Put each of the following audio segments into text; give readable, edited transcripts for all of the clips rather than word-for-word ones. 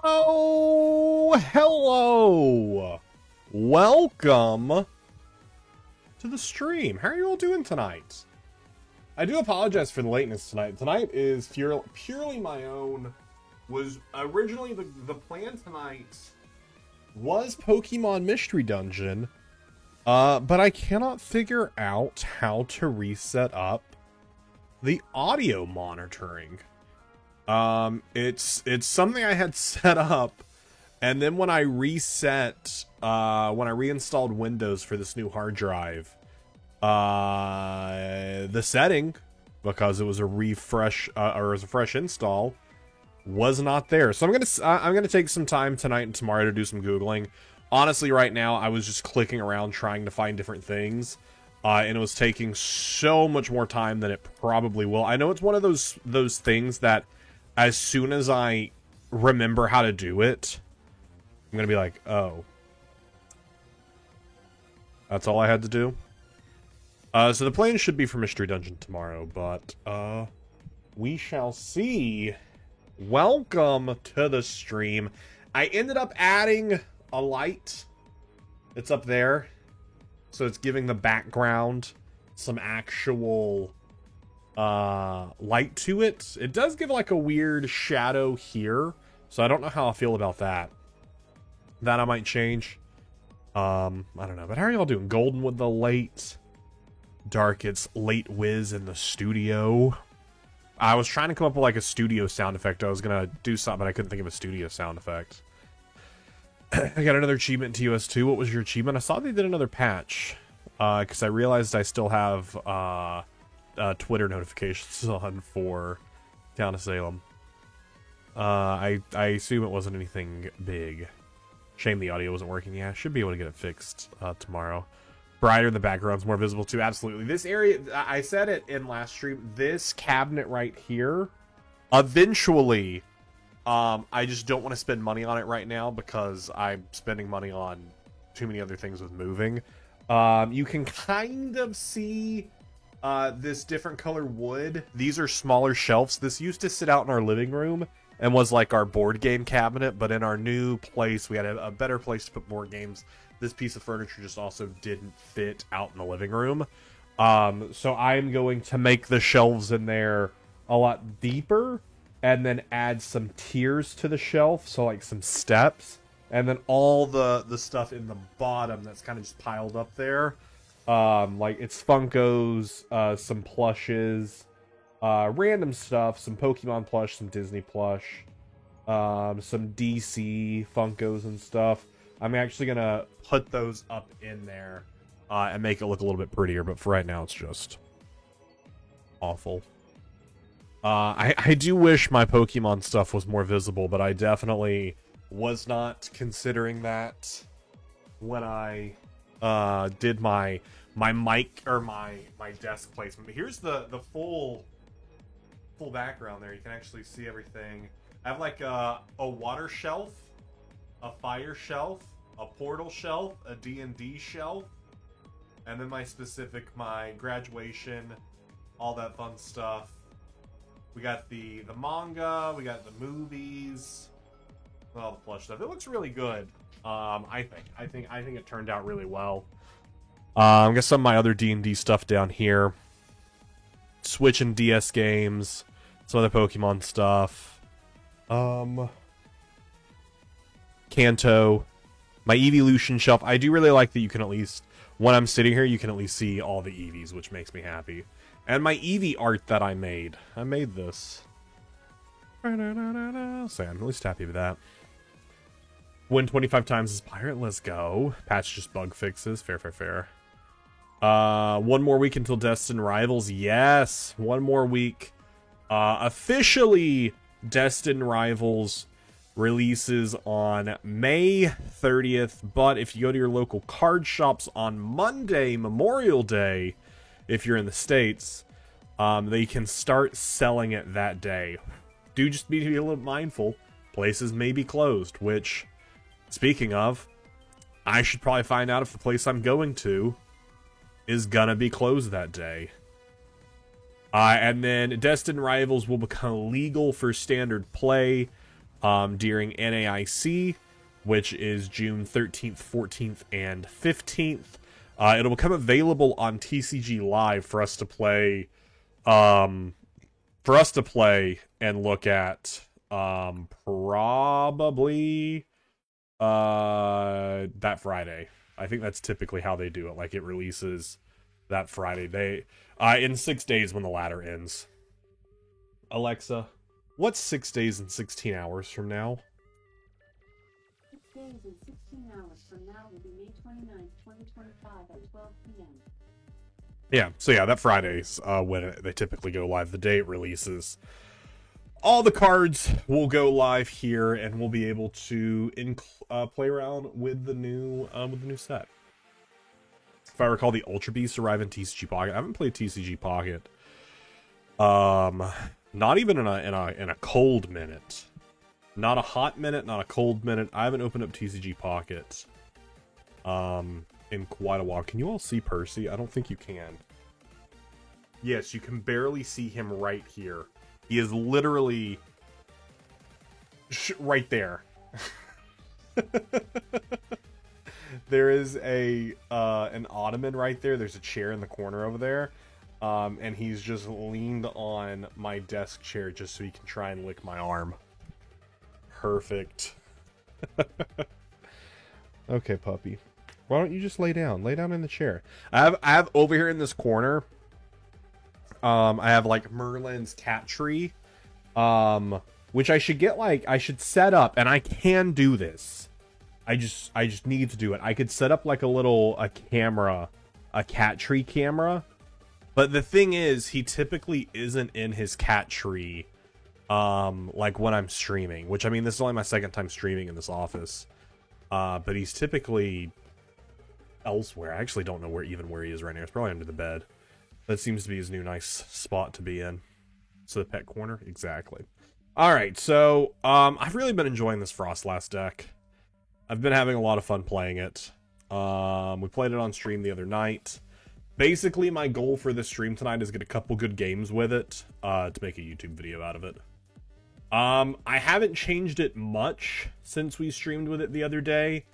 Oh, hello. Welcome to the stream. How are you all doing tonight? I do apologize for the lateness tonight. Tonight is purely my own. Was originally the plan tonight was Pokemon Mystery Dungeon, but I cannot figure out how to reset up the audio monitoring. It's something I had set up, and then when I reinstalled Windows for this new hard drive, the setting, because it was a refresh or it was a fresh install, was not there. So I'm gonna take some time tonight and tomorrow to do some Googling. Honestly, right now I was just clicking around trying to find different things. And it was taking so much more time than it probably will. I know it's one of those things that as soon as I remember how to do it, I'm going to be like, oh. That's all I had to do? So the plan should be for Mystery Dungeon tomorrow, but we shall see. Welcome to the stream. I ended up adding a light. It's up there. So it's giving the background some actual light to it. It does give like a weird shadow here, so I don't know how I feel about that. That I might change. I don't know, but how are y'all doing? Golden with the late. Dark, it's late whiz in the studio. I was trying to come up with like a studio sound effect. I was gonna do something, but I couldn't think of a studio sound effect. I got another achievement in TOS2. What was your achievement? I saw they did another patch. Because I realized I still have Twitter notifications on for Town of Salem. I assume it wasn't anything big. Shame the audio wasn't working. Yeah, I should be able to get it fixed tomorrow. Brighter, the background's more visible too. Absolutely. This area, I said it in last stream, this cabinet right here, eventually... I just don't want to spend money on it right now because I'm spending money on too many other things with moving. You can kind of see this different color wood. These are smaller shelves. This used to sit out in our living room and was like our board game cabinet, but in our new place, we had a better place to put board games. This piece of furniture just also didn't fit out in the living room. So I'm going to make the shelves in there a lot deeper, and then add some tiers to the shelf, so like some steps, and then all the stuff in the bottom that's kind of just piled up there, like it's Funkos, some plushes, random stuff, some Pokemon plush, some Disney plush, some DC Funkos and stuff. I'm actually gonna put those up in there and make it look a little bit prettier, but for right now it's just awful. I do wish my Pokemon stuff was more visible, but I definitely was not considering that when I did my mic or my desk placement. But here's the full background there. You can actually see everything. I have like a water shelf, a fire shelf, a portal shelf, a D&D shelf, and then my graduation, all that fun stuff. We got the manga, we got the movies, all the plush stuff. It looks really good. I think it turned out really well. I got some of my other D&D stuff down here. Switch and DS games, some other Pokemon stuff. Kanto, my Evolution shelf. I do really like that you can at least, when I'm sitting here, you can at least see all the Eevees, which makes me happy. And my Eevee art that I made. I made this. So I'm at least happy with that. Win 25 times as pirate. Let's go. Patch just bug fixes. Fair. One more week until Destined Rivals. Yes. One more week. Officially, Destined Rivals releases on May 30th. But if you go to your local card shops on Monday, Memorial Day, if you're in the States, they can start selling it that day. Do just be a little mindful. Places may be closed, which, speaking of, I should probably find out if the place I'm going to is gonna be closed that day. And then Destined Rivals will become legal for standard play during NAIC, which is June 13th, 14th, and 15th. It'll become available on TCG Live for us to play, and look at, probably, that Friday. I think that's typically how they do it. Like, it releases that Friday. In 6 days when the ladder ends. Alexa, what's 6 days and 16 hours from now? 6 days and 16 hours from now will be May 29th, 2025 at 12 p.m. Yeah, so yeah, that Friday's when they typically go live. The day it releases. All the cards will go live here, and we'll be able to play around with the new set. If I recall, the Ultra Beasts arrive in TCG Pocket. I haven't played TCG Pocket. Not even in a cold minute. Not a hot minute, not a cold minute. I haven't opened up TCG Pocket in quite a while. Can you all see Percy? I don't think you can. Yes, you can barely see him right here. He is literally right there. There is an ottoman right there. There's a chair in the corner over there. And he's just leaned on my desk chair just so he can try and lick my arm. Perfect. Okay, puppy. Why don't you just lay down? Lay down in the chair. I have over here in this corner, I have like Merlin's cat tree, which I should get, like, I should set up, and I can do this. I just need to do it. I could set up like a cat tree camera. But the thing is, he typically isn't in his cat tree, like when I'm streaming, which, I mean, this is only my second time streaming in this office. But he's typically elsewhere. I actually don't know where he is right now. It's probably under the bed. That seems to be his new nice spot to be in. So the pet corner? Exactly. Alright, so, I've really been enjoying this Frostlass deck. I've been having a lot of fun playing it. We played it on stream the other night. Basically, my goal for this stream tonight is to get a couple good games with it, to make a YouTube video out of it. I haven't changed it much since we streamed with it the other day.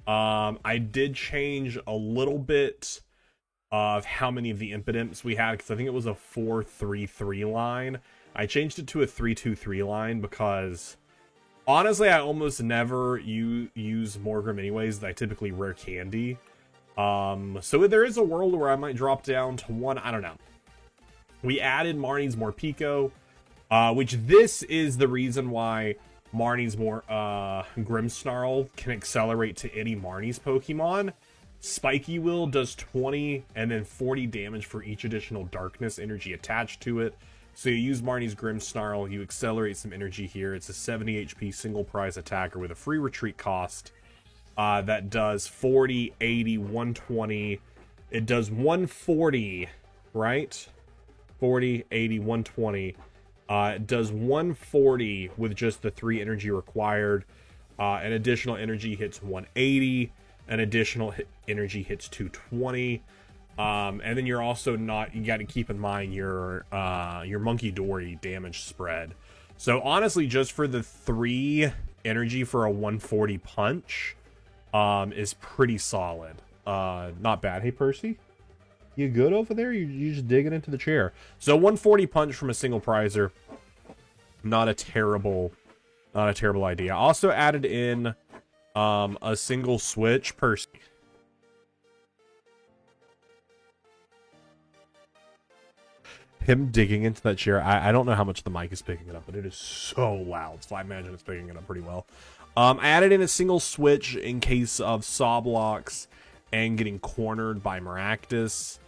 I did change a little bit of how many of the Impidimps we had, because I think it was a 4-3-3 line. I changed it to a 3-2-3 line because, honestly, I almost never use Morgrem anyways. I typically rare candy. So there is a world where I might drop down to one, I don't know. We added Marnie's Morpeko, which this is the reason why Marnie's Grimmsnarl can accelerate to any Marnie's Pokemon. Spiky Will does 20 and then 40 damage for each additional darkness energy attached to it. So you use Marnie's Grimmsnarl, you accelerate some energy here. It's a 70 HP single prize attacker with a free retreat cost. That does 40, 80, 120. It does 140, right? 40, 80, 120. It does 140 with just the 3 energy required. An additional energy hits 180. An additional energy hits 220. And then you're also you got to keep in mind your Monkey Dory damage spread. So honestly, just for the 3 energy for a 140 punch, is pretty solid. Not bad. Hey, Percy? You good over there? You just digging into the chair. So 140 punch from a single prizer. Not a terrible idea. I also added in a single switch. Percy. Him digging into that chair. I don't know how much the mic is picking it up, but it is so loud. So I imagine it's picking it up pretty well. I added in a single switch in case of Soblox and getting cornered by Maractus.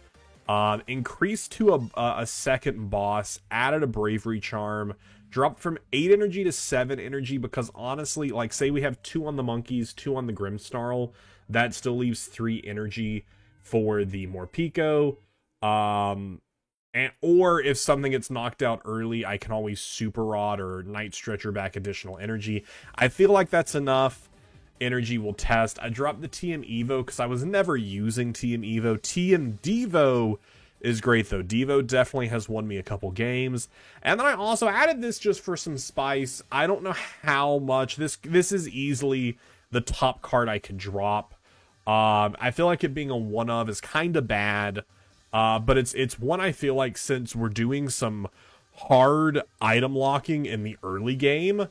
Increased to a second boss. Added a Bravery Charm. Dropped from 8 energy to 7 energy because honestly, like, say we have 2 on the monkeys, 2 on the Grimmsnarl. That still leaves 3 energy for the Morpeko. Or if something gets knocked out early, I can always Super Rod or Night Stretcher back additional energy. I feel like that's enough energy will test. I dropped the TM Evo because I was never using TM Evo. TM Devo is great, though. Devo definitely has won me a couple games. And then I also added this just for some spice. I don't know how much. This is easily the top card I could drop. I feel like it being a one of is kind of bad. But it's one I feel like, since we're doing some hard item locking in the early game,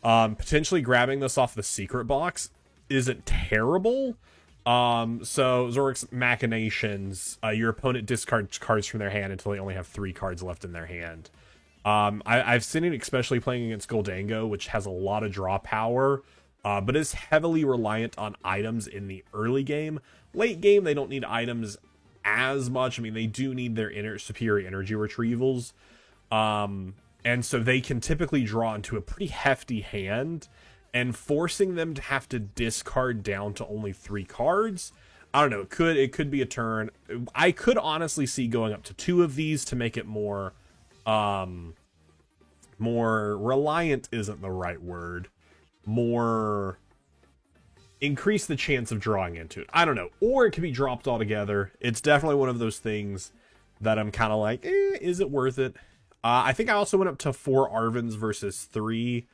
potentially grabbing this off the secret box isn't terrible. So Zork's Machinations, your opponent discards cards from their hand until they only have 3 cards left in their hand. I've seen it especially playing against Goldango, which has a lot of draw power, but is heavily reliant on items in the early game. Late game, they don't need items as much. I mean, they do need their superior energy retrievals. And so they can typically draw into a pretty hefty hand, and forcing them to have to discard down to only 3 cards, I don't know, it could be a turn. I could honestly see going up to 2 of these to make it more reliant isn't the right word. More increase the chance of drawing into it. I don't know. Or it could be dropped altogether. It's definitely one of those things that I'm kind of like, is it worth it? I think I also went up to 4 Arvins versus 3.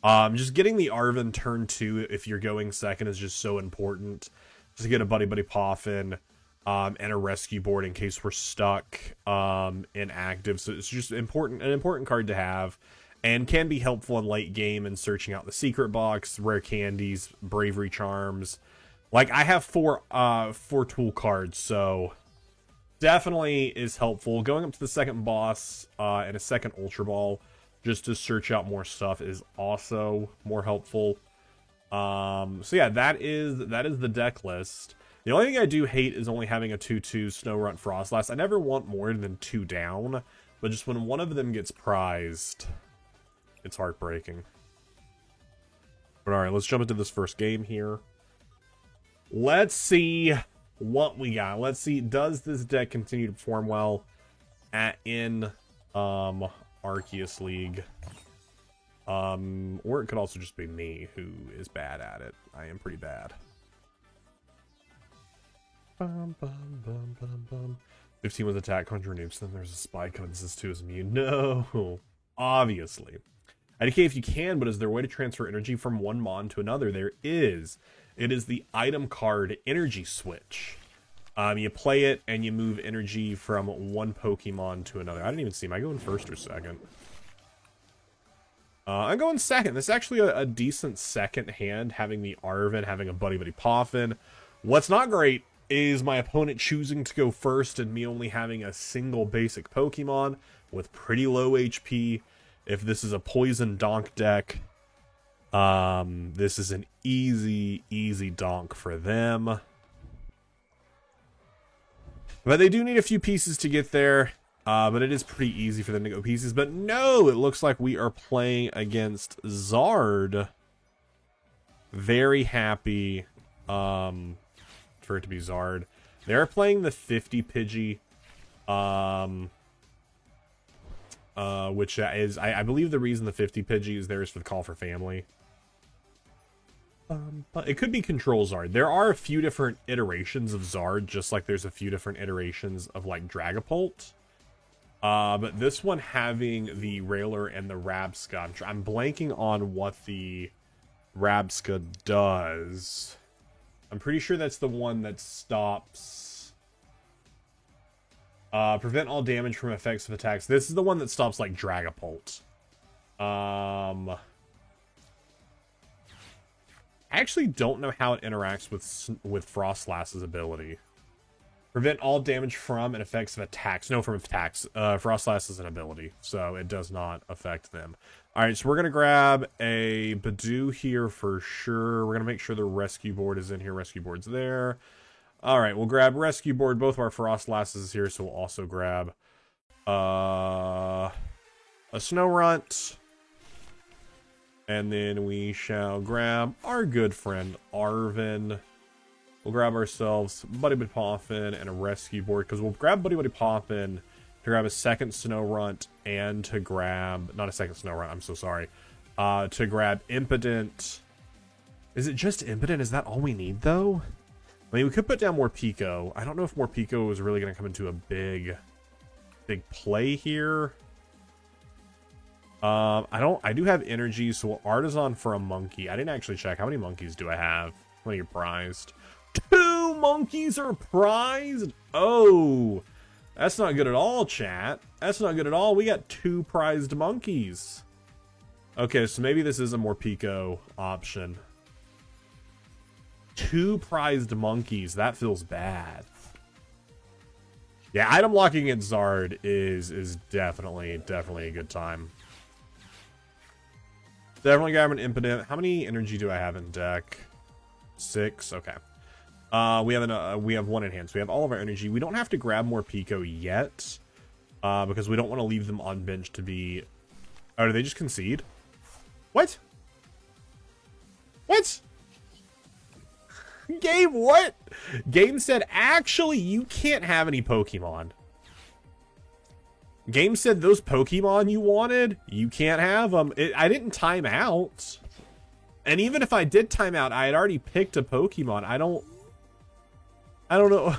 Just getting the Arvin turn 2 if you're going second is just so important. Just to get a Buddy Buddy Poffin and a rescue board in case we're stuck inactive. So it's just an important card to have, and can be helpful in late game and searching out the secret box, rare candies, bravery charms. Like, I have 4 tool cards, so definitely is helpful. Going up to the second boss and a second Ultra Ball just to search out more stuff is also more helpful. So yeah, that is the deck list. The only thing I do hate is only having a 2/2 Snorunt Frostlass. I never want more than 2 down, but just when one of them gets prized, it's heartbreaking. But alright, let's jump into this first game here. Let's see what we got. Let's see, does this deck continue to perform well in Arceus League? Or it could also just be me who is bad at it. I am pretty bad. 15 with attack, conjure nukes, then there's a spy comes this to his immune. No, obviously. IDK if you can, but is there a way to transfer energy from one mon to another? There is. It is the item card Energy Switch. You play it and you move energy from one Pokemon to another. I didn't even see. Am I going first or second? I'm going second. This is actually a decent second hand, having the Arvin, having a Buddy Buddy Poffin. What's not great is my opponent choosing to go first and me only having a single basic Pokemon with pretty low HP. If this is a Poison Donk deck, this is an easy donk for them. But they do need a few pieces to get there. But it is pretty easy for them to go pieces. But no, it looks like we are playing against Zard. Very happy for it to be Zard. They're playing the 50 Pidgey. Which is, I believe the reason the 50 Pidgey is there is for the Call for Family. But it could be Control Zard. There are a few different iterations of Zard, just like there's a few different iterations of, like, Dragapult. But this one having the Railer and the Rabsca. I'm blanking on what the Rabsca does. I'm pretty sure that's the one that stops... prevent all damage from effects of attacks. This is the one that stops, like, Dragapult. I actually don't know how it interacts with Frostlass's ability. Prevent all damage from and effects of attacks. No, from attacks. Frostlass is an ability, so it does not affect them. Alright, so we're going to grab a Badoo here for sure. We're going to make sure the rescue board is in here. Rescue board's there. Alright, we'll grab rescue board. Both of our Frostlasses is here, so we'll also grab a Snorunt. And then we shall grab our good friend Arvin. We'll grab ourselves Buddy Buddy Poffin and a rescue board, because we'll grab Buddy Buddy Poffin to grab a second Snorunt and to grab... Not a second Snorunt, I'm so sorry. To grab Impotent. Is it just Impotent? Is that all we need, though? I mean, we could put down more Pico. I don't know if more Pico is really going to come into a big big play here. I do have energy, so Artisan for a monkey. I didn't actually check. How many monkeys do I have? How many are prized? 2 monkeys are prized? Oh, that's not good at all, chat. That's not good at all. We got 2 prized monkeys. Okay, so maybe this is a Morpeko option. 2 prized monkeys. That feels bad. Yeah, item locking against Zard is definitely a good time. Definitely grab an impotent. How many energy do I have in deck? 6. Okay. We have 1 in hand, so we have all of our energy. We don't have to grab Morpeko yet, because we don't want to leave them on bench to be. Oh, do they just concede? What? What? Game what? Game said, actually, you can't have any Pokemon. Game said those Pokemon you wanted, you can't have them. I didn't time out. And even if I did time out, I had already picked a Pokemon. I don't know.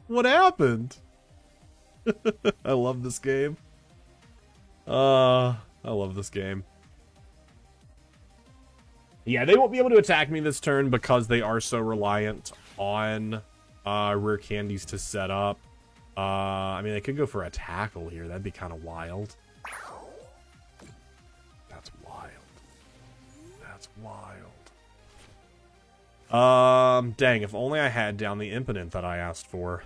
What happened? I love this game. I love this game. Yeah, they won't be able to attack me this turn because they are so reliant on rare candies to set up. I mean, they could go for a tackle here. That'd be kind of wild. That's wild. That's wild. Dang, if only I had down the impotent that I asked for.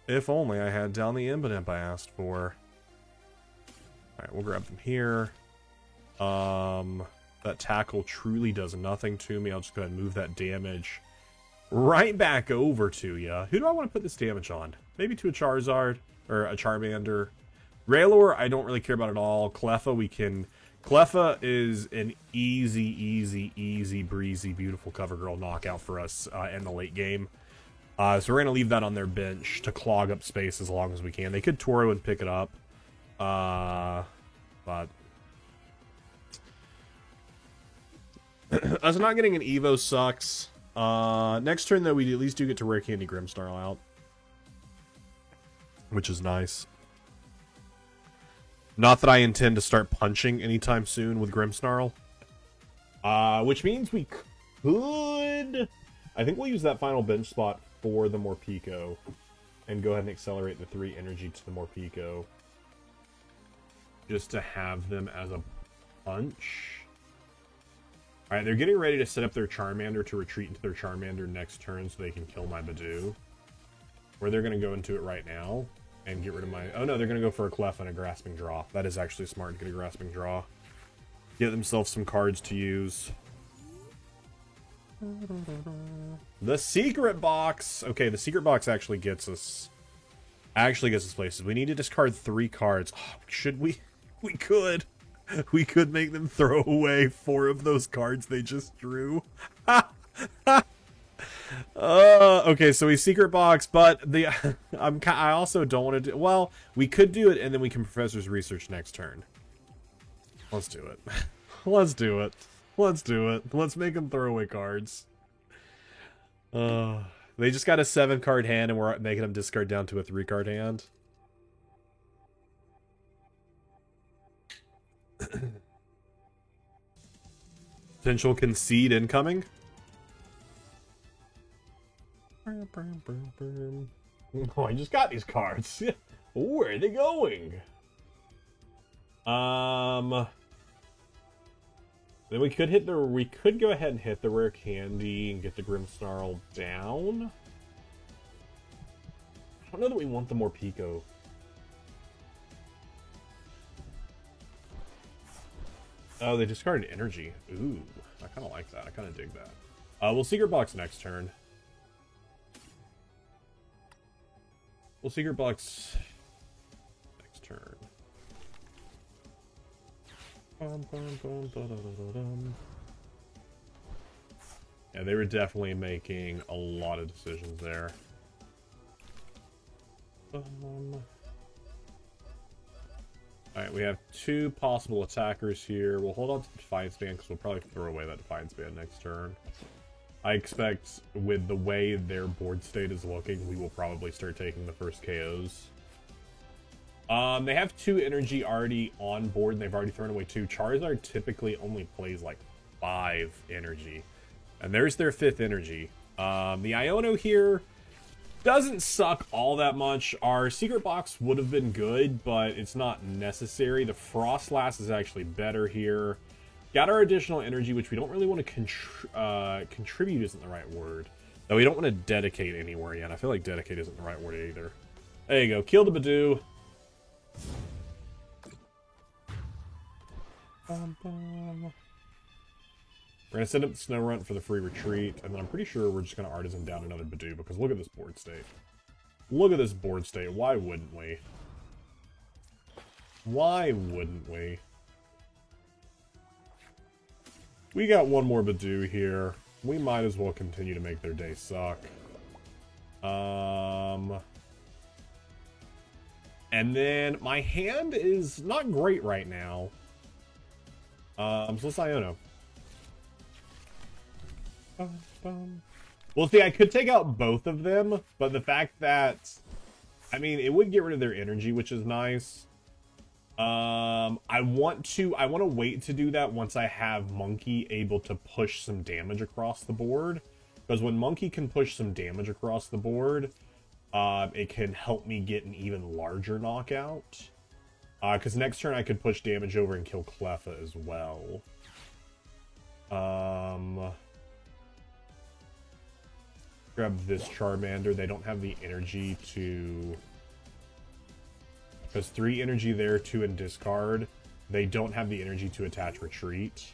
If only I had down the impotent I asked for. Alright, we'll grab them here. That tackle truly does nothing to me. I'll just go ahead and move that damage right back over to you. Who do I want to put this damage on? Maybe to a Charizard or a Charmander. Raylor, I don't really care about at all. Cleffa, we can. Cleffa is an easy breezy, beautiful cover girl knockout for us in the late game. So we're going to leave that on their bench to clog up space as long as we can. They could Toro and pick it up. But us not getting an Evo sucks. Next turn, though, we at least do get to Rare Candy Grimmsnarl out, which is nice. Not that I intend to start punching anytime soon with Grimmsnarl. Which means we could. I think we'll use that final bench spot for the Morpeko and go ahead and accelerate the 3 energy to the Morpeko, just to have them as a punch. Alright, they're getting ready to set up their Charmander to retreat into their Charmander next turn so they can kill my Badoo. Or they're going to go into it right now and get rid of my... Oh no, they're going to go for a Clef and a Grasping Draw. That is actually smart to get a Grasping Draw. Get themselves some cards to use. The Secret Box! Okay, the Secret Box actually gets us... places. We need to discard 3 cards. Oh, should we? We could. We could make them throw away 4 of those cards they just drew. Okay, so we Secret Box, but the I also don't want to do... Well, we could do it, and then we can Professor's Research next turn. Let's do it. Let's do it. Let's do it. Let's make them throw away cards. They just got a 7-card hand, and we're making them discard down to a 3-card hand. Potential concede incoming. Oh, I just got these cards. Where are they going? Then we could hit the. We could go ahead and hit the Rare Candy and get the Grimmsnarl down. I don't know that we want the Morpeko. Oh, they discarded energy. Ooh, I kind of like that. I kind of dig that. We'll Secret Box next turn. We'll Secret Box next turn. Yeah, they were definitely making a lot of decisions there. Alright, we have 2 possible attackers here. We'll hold on to the Defiance Band because we'll probably throw away that Defiance Band next turn. I expect with the way their board state is looking, we will probably start taking the first KOs. They have 2 energy already on board, and they've already thrown away 2. Charizard typically only plays like 5 energy. And there's their 5th energy. The Iono here doesn't suck all that much. Our Secret Box would have been good, but it's not necessary. The Frostlass is actually better here. Got our additional energy, which we don't really want to contribute isn't the right word. Though we don't want to dedicate anywhere yet. I feel like dedicate isn't the right word either. There you go. Kill the Badoo. We're going to set up the Snorunt for the free retreat, and then I'm pretty sure we're just going to Artisan down another Badoo, because look at this board state. Look at this board state. Why wouldn't we? Why wouldn't we? We got one more Badoo here. We might as well continue to make their day suck. And then my hand is not great right now. So let's Iono. Well, see, I could take out both of them, but the fact that, I mean, it would get rid of their energy, which is nice. I want to wait to do that once I have Monkey able to push some damage across the board. Because when Monkey can push some damage across the board, it can help me get an even larger knockout. Because next turn I could push damage over and kill Cleffa as well. Grab this Charmander. They don't have the energy to... Because 3 energy there, 2 in discard. They don't have the energy to attach retreat.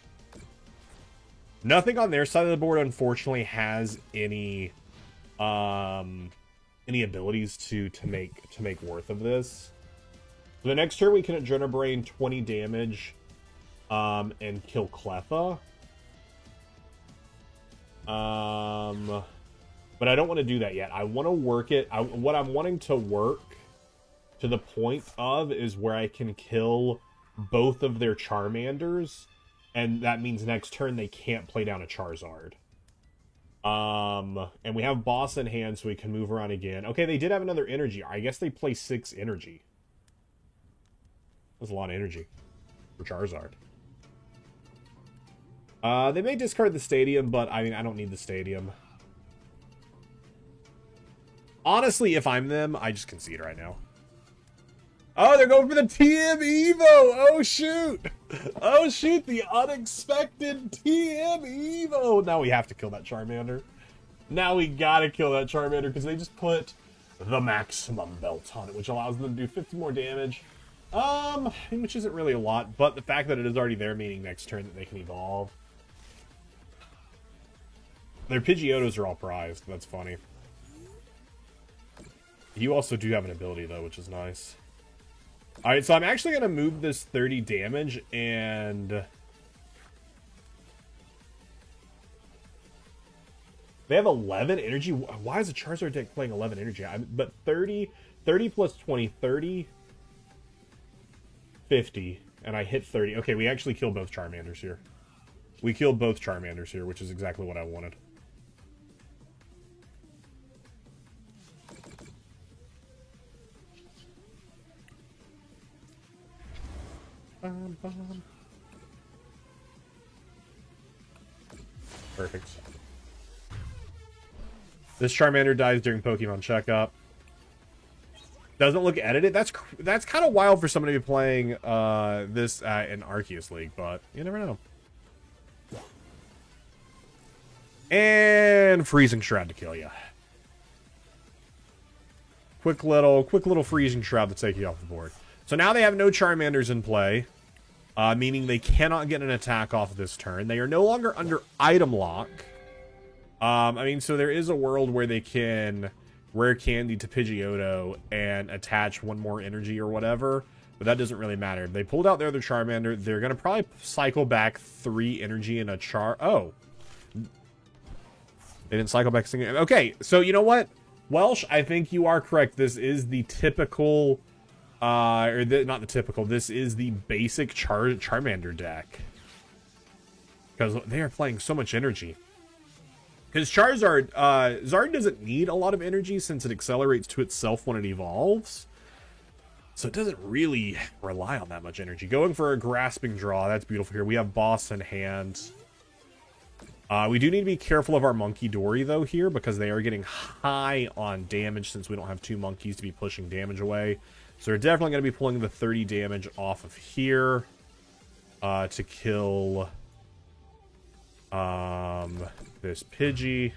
Nothing on their side of the board, unfortunately, has any abilities to make worth of this. So the next turn we can Adrenal Brain 20 damage and kill Cleffa. But I don't want to do that yet. I want to work it. What I'm wanting to work to the point of is where I can kill both of their Charmanders, and that means next turn they can't play down a Charizard. And we have Boss in hand, so we can move around again. Okay, they did have another energy. I guess they play 6 energy. That's a lot of energy for Charizard. They may discard the Stadium, but I mean, I don't need the Stadium. Honestly, if I'm them, I just concede right now. Oh, they're going for the TM Evo! Oh, shoot! Oh, shoot! The unexpected TM Evo! Now we have to kill that Charmander. Now we gotta kill that Charmander, because they just put the maximum belt on it, which allows them to do 50 more damage. Which isn't really a lot, but the fact that it is already there, meaning next turn that they can evolve. Their Pidgeotos are all prized. That's funny. You also do have an ability, though, which is nice. Alright, so I'm actually going to move this 30 damage, and... They have 11 energy? Why is a Charizard deck playing 11 energy? But 30 plus 20, 30, 50, and I hit 30. Okay, we actually killed both Charmanders here. We killed both Charmanders here, which is exactly what I wanted. Perfect. This Charmander dies during Pokemon Checkup. Doesn't look edited. That's kind of wild for somebody to be playing this in Arceus League, but you never know. And Freezing Shroud to kill you. Quick little Freezing Shroud to take you off the board. So now they have no Charmanders in play, meaning they cannot get an attack off this turn. They are no longer under item lock. I mean, so there is a world where they can Rare Candy to Pidgeotto and attach 1 more energy or whatever, but that doesn't really matter. If they pulled out their other Charmander, they're going to probably cycle back 3 energy in a Oh. They didn't cycle back. Okay, so you know what? Welsh, I think you are correct. This is the typical... not the typical. This is the basic Charmander deck. Because they are playing so much energy. Because Charizard, Zard doesn't need a lot of energy since it accelerates to itself when it evolves. So it doesn't really rely on that much energy. Going for a Grasping Draw, that's beautiful here. We have Boss in hand. We do need to be careful of our Monkey Dory, though, here, because they are getting high on damage since we don't have 2 monkeys to be pushing damage away. So we're definitely going to be pulling the 30 damage off of here to kill this Pidgey.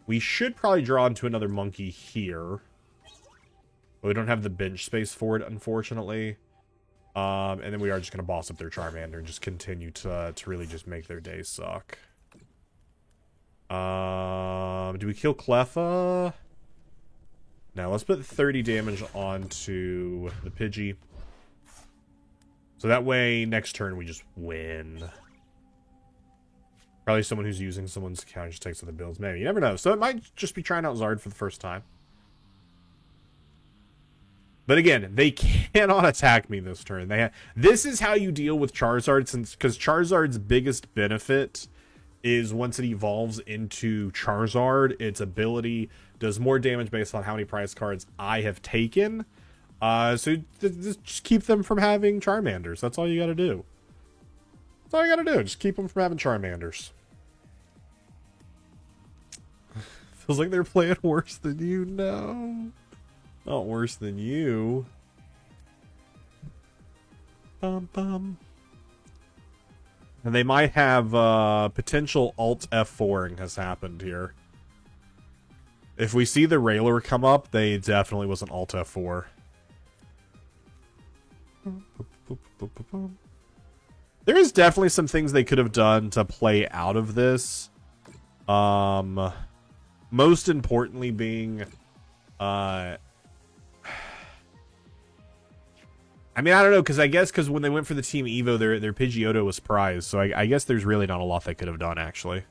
We should probably draw into another monkey here. But we don't have the bench space for it, unfortunately. And then we are just going to boss up their Charmander and just continue to really just make their day suck. Do we kill Cleffa? Now, let's put 30 damage onto the Pidgey. So that way, next turn, we just win. Probably someone who's using someone's counter just takes other builds. Maybe. You never know. So it might just be trying out Zard for the first time. But again, they cannot attack me this turn. This is how you deal with Charizard, because Charizard's biggest benefit is once it evolves into Charizard, its ability does more damage based on how many prize cards I have taken. So just keep them from having Charmanders. That's all you gotta do. That's all you gotta do. Just keep them from having Charmanders. Feels like they're playing worse than you. No. Not worse than you. Bum. And they might have potential Alt F4ing has happened here. If we see the Railer come up, they definitely was an Alt F4. There is definitely some things they could have done to play out of this. Most importantly being... I mean, I don't know, because I guess when they went for the Team Evo, their Pidgeotto was prized, so I guess there's really not a lot they could have done, actually.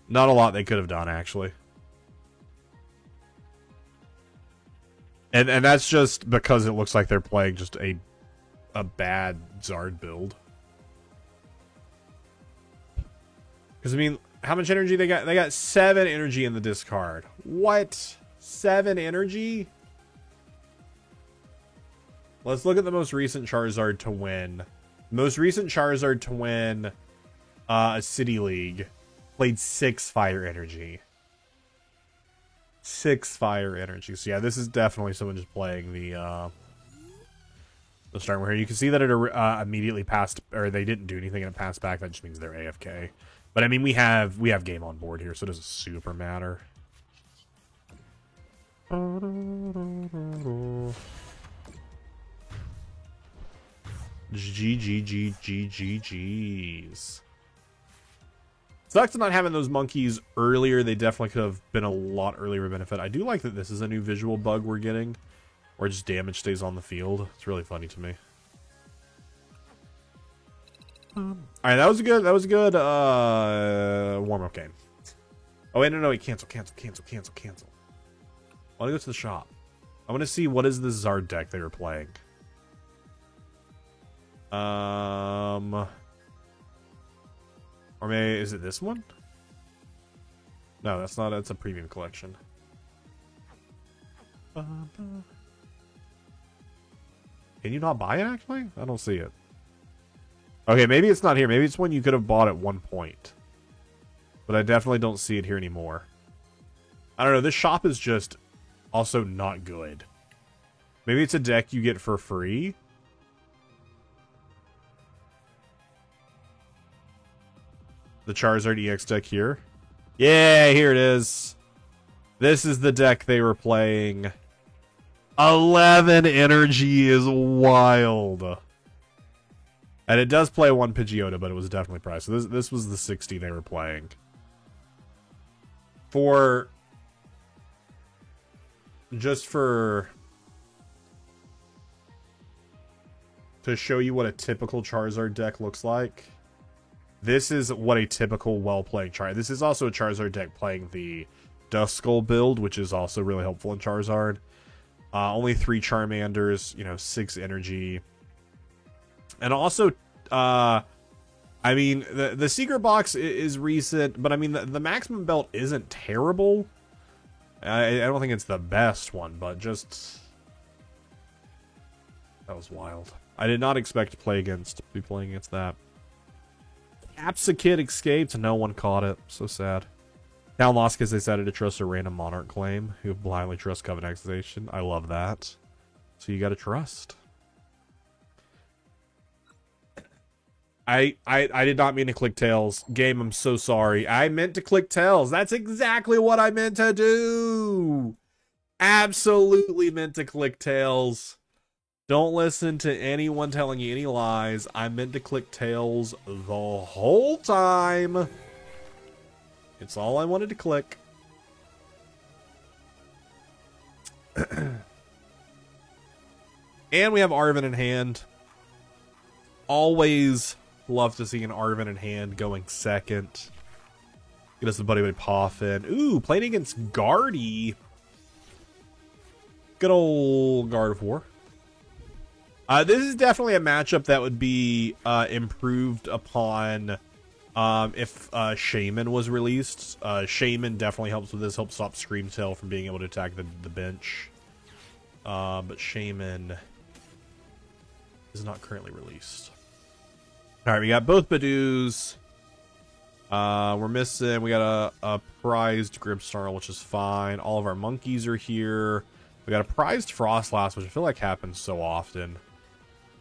Not a lot they could have done, actually. And that's just because it looks like they're playing just a bad Zard build. Because, I mean, how much energy they got? They got 7 energy in the discard. What? 7 energy? Let's look at the most recent Charizard to win. Most recent Charizard to win a City League played 6 fire energy. 6 fire energy. So yeah, this is definitely someone just playing the starting here. You can see that it immediately passed, or they didn't do anything and it passed back. That just means they're AFK. But I mean, we have game on board here, so it doesn't super matter. GGGGGGs. Sucks not having those monkeys earlier. They definitely could have been a lot earlier of benefit. I do like that this is a new visual bug we're getting, where just damage stays on the field. It's really funny to me. All right, that was a good warm-up game. Oh wait, no, wait, cancel. I want to go to the shop. I want to see what is this Zard deck they were playing. Or maybe, is it this one? No, that's not, it's a premium collection. Can you not buy it, actually? I don't see it. Okay, maybe it's not here. Maybe it's one you could have bought at one point. But I definitely don't see it here anymore. I don't know, this shop is just also not good. Maybe it's a deck you get for free? The Charizard EX deck here. Yeah, here it is. This is the deck they were playing. 11 energy is wild. And it does play 1 Pidgeotto, but it was definitely priced. So this was the 60 they were playing. To show you what a typical Charizard deck looks like. This is what a typical well-playing Charizard. This is also a Charizard deck playing the Duskull build, which is also really helpful in Charizard. Only 3 Charmanders, 6 energy. And also, I mean, the secret box is recent, but I mean, the maximum belt isn't terrible. I don't think it's the best one, but just... That was wild. I did not expect to be playing against that. Capsakid escaped, no one caught it. So sad. Town lost because they decided to trust a random monarch claim, who blindly trusts Covenantization. I love that. So you gotta trust. I did not mean to click tails. Game, I'm so sorry. I meant to click tails. That's exactly what I meant to do. Absolutely meant to click tails. Don't listen to anyone telling you any lies. I meant to click tails the whole time. It's all I wanted to click. And we have Arven in hand. Always love to see an Arven in hand going second. Get us a Buddy Poffin. Ooh, playing against Guardy. Good old Gardevoir. This is definitely a matchup that would be improved upon if Shaman was released. Shaman definitely helps with this, helps stop Screamtail from being able to attack the bench. But Shaman is not currently released. Alright, we got both Badoos. We're missing, we got a prized Grimmsnarl, which is fine. All of our monkeys are here. We got a prized Frostlass, which I feel like happens so often.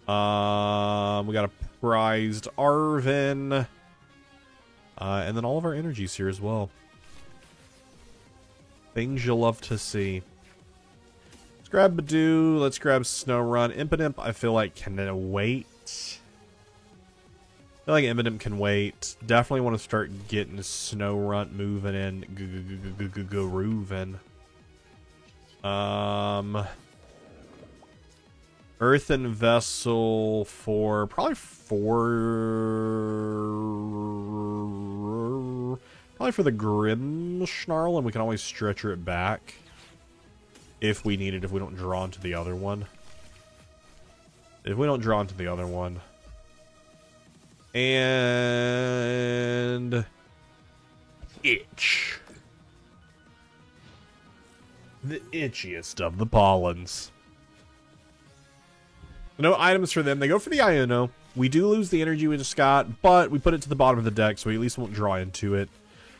We got a prized Arven. And then all of our energies here as well. Things you'll love to see. Let's grab Badoo. Let's grab Snorunt. Impidimp, I feel like, can wait. I feel like Impidimp can wait. Definitely want to start getting Snorunt moving in. Grooving. Earthen Vessel for probably for the Grimmsnarl, and we can always stretcher it back if we need it, if we don't draw into the other one. And itch. The itchiest of the pollens. No items for them. They go for the Iono. We do lose the energy we just got, but we put it to the bottom of the deck, so we at least won't draw into it.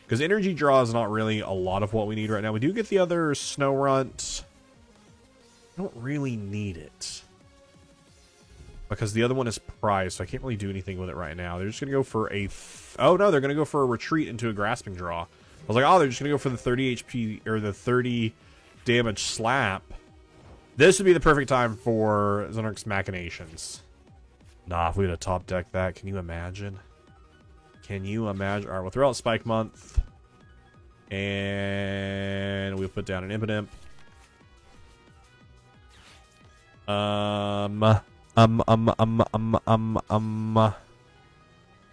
Because energy draw is not really a lot of what we need right now. We do get the other Snorunt. I don't really need it. Because the other one is prized, so I can't really do anything with it right now. They're just going to go for a... Oh, no, they're going to go for a retreat into a grasping draw. I was like, oh, they're just going to go for the 30 HP, or the 30 damage slap. This would be the perfect time for Xenarc's Machinations. Nah, if we would have top decked that, can you imagine? Can you imagine? Alright, we'll throw out Spike Month. And we'll put down an Impidimp.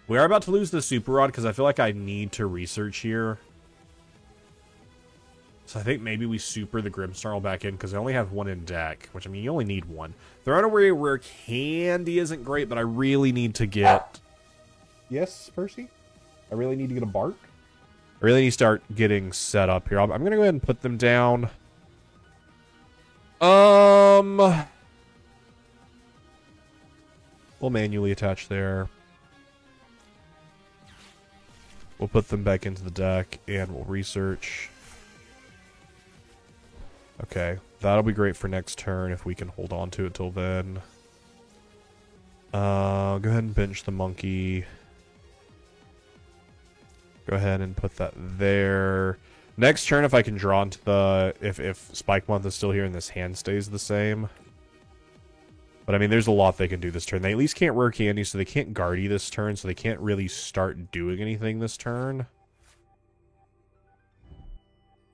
We are about to lose the Super Rod because I feel like I need to research here. So I think maybe we super the Grimmsnarl back in because I only have one in deck, which I mean you only need one. Throwing Rare Candy isn't great, but I really need to get... Yes, Percy? I really need to get a Bark? I really need to start getting set up here. I'm going to go ahead and put them down. We'll manually attach there. We'll put them back into the deck, and we'll research. Okay, that'll be great for next turn if we can hold on to it till then. Go ahead and bench the monkey. Go ahead and put that there. Next turn, if I can draw into the... If Spike Month is still here and this hand stays the same. But, I mean, there's a lot they can do this turn. They at least can't Rare Candy, so they can't Guardy this turn, so they can't really start doing anything this turn.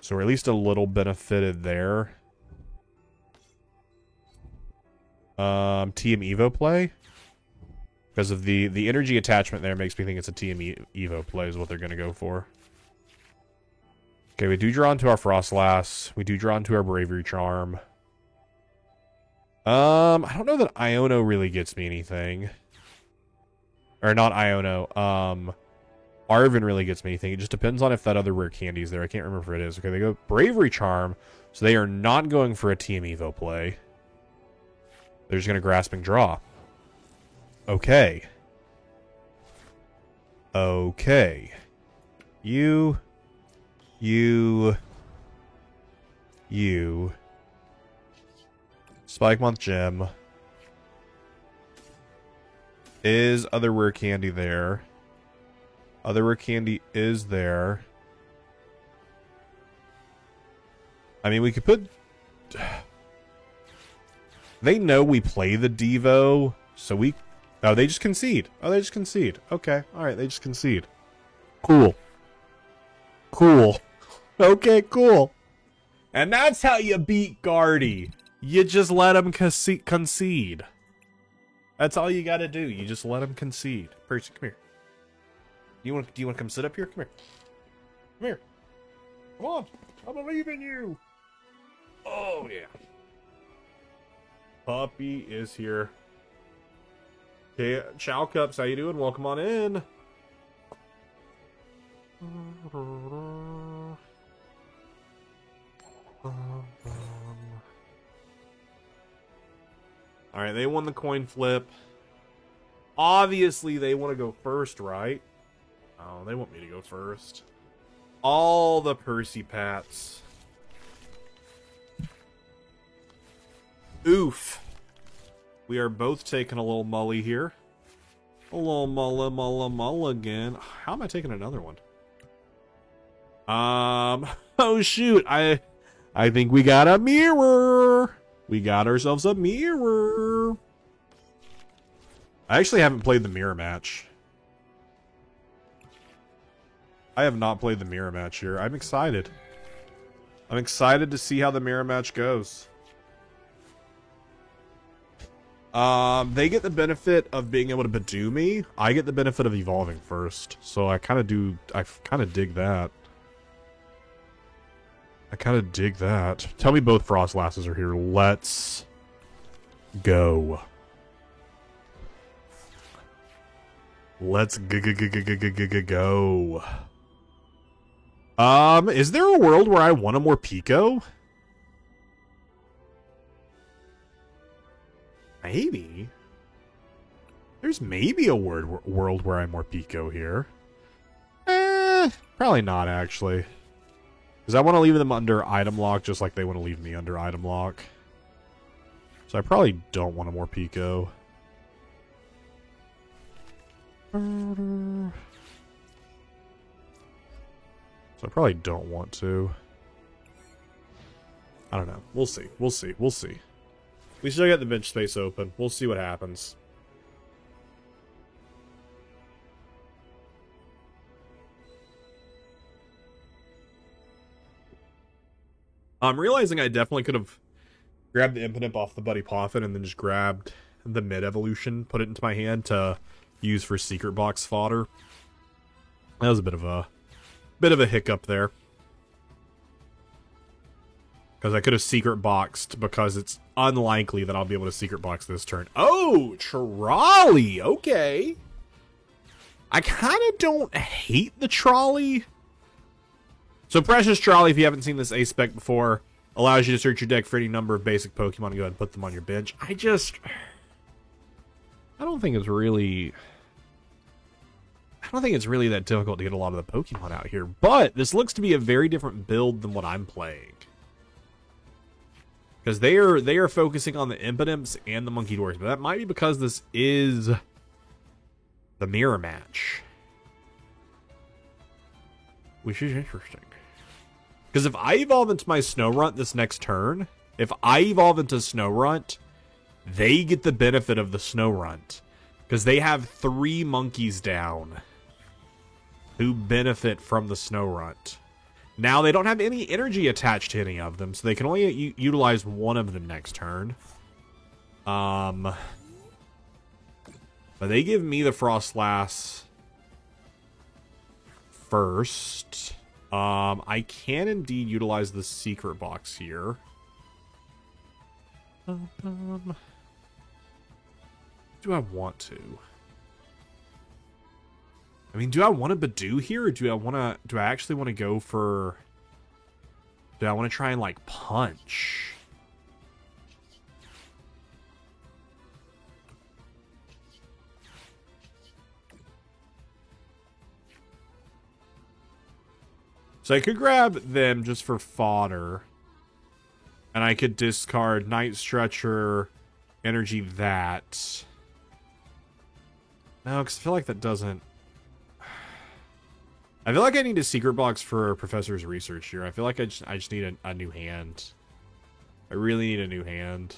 So we're at least a little benefited there. TM Evo play. Because of the energy attachment there makes me think it's a TM Evo play is what they're going to go for. Okay, we do draw into our Frostlass. We do draw into our Bravery Charm. I don't know that Iono really gets me anything. Or not Iono. Arven really gets me anything. It just depends on if that other rare candy is there. I can't remember if it is. Okay, they go Bravery Charm. So they are not going for a TM Evo play. They're just going to Grasping Draw. Okay. Okay. You. Spikemonth Gem. Is other rare candy there? Other rare candy is there. I mean, we could put... They know we play the Devo, so we... Oh, they just concede. Oh, they just concede. Okay, alright, they just concede. Cool. Cool. Okay, cool. And that's how you beat Guardy. You just let him concede. That's all you gotta do. You just let him concede. Percy, come here. Do you want to come sit up here? Come here. Come here. Come on. I believe in you. Oh, yeah. Puppy is here. Okay, Chow Cups, how you doing? Welcome on in. Alright, they won the coin flip. Obviously, they want to go first, right? Oh, they want me to go first. All the Percy Pats. Oof. We are both taking a little mully here. A little mulligan. How am I taking another one? Oh shoot, I think we got a mirror. We got ourselves a mirror. I actually haven't played the mirror match. I have not played the mirror match here. I'm excited. I'm excited to see how the mirror match goes. They get the benefit of being able to Badoo me. I get the benefit of evolving first. So I kind of dig that. I kind of dig that. Tell me both Frostlasses are here. Let's go. Let's go. Is there a world where I want a Morpeko? Maybe. There's maybe a world where I'm Morpeko here. Probably not, actually. Because I want to leave them under item lock just like they want to leave me under item lock. So I probably don't want a Morpeko. So I probably don't want to. I don't know. We'll see. We'll see. We'll see. We still got the bench space open. We'll see what happens. I'm realizing I definitely could have grabbed the Impidimp off the Buddy Poffin and then just grabbed the mid-evolution, put it into my hand to use for secret box fodder. That was a bit of a hiccup there. Because I could have secret boxed, because it's unlikely that I'll be able to secret box this turn. Oh, trolley! Okay. I kind of don't hate the trolley. So Precious Trolley, if you haven't seen this A-Spec before, allows you to search your deck for any number of basic Pokemon and go ahead and put them on your bench. I don't think it's really that difficult to get a lot of the Pokemon out here. But this looks to be a very different build than what I'm playing. Because they are focusing on the Impidimps and the Monkey Dwarfs. But that might be because this is the mirror match. Which is interesting. Because if I evolve into my Snorunt this next turn, if I evolve into Snorunt, they get the benefit of the Snorunt. Because they have 3 monkeys down who benefit from the Snorunt. Now, they don't have any energy attached to any of them, so they can only utilize one of them next turn. But they give me the Frostlass first. I can indeed utilize the secret box here. Do I want to? I mean, do I want to Badoo here, or do I actually want to go for... Do I want to try and, like, punch? So I could grab them just for fodder. And I could discard Night Stretcher, energy that. No, because I feel like that doesn't... I feel like I need a secret box for Professor's Research here. I feel like I just need a new hand. I really need a new hand.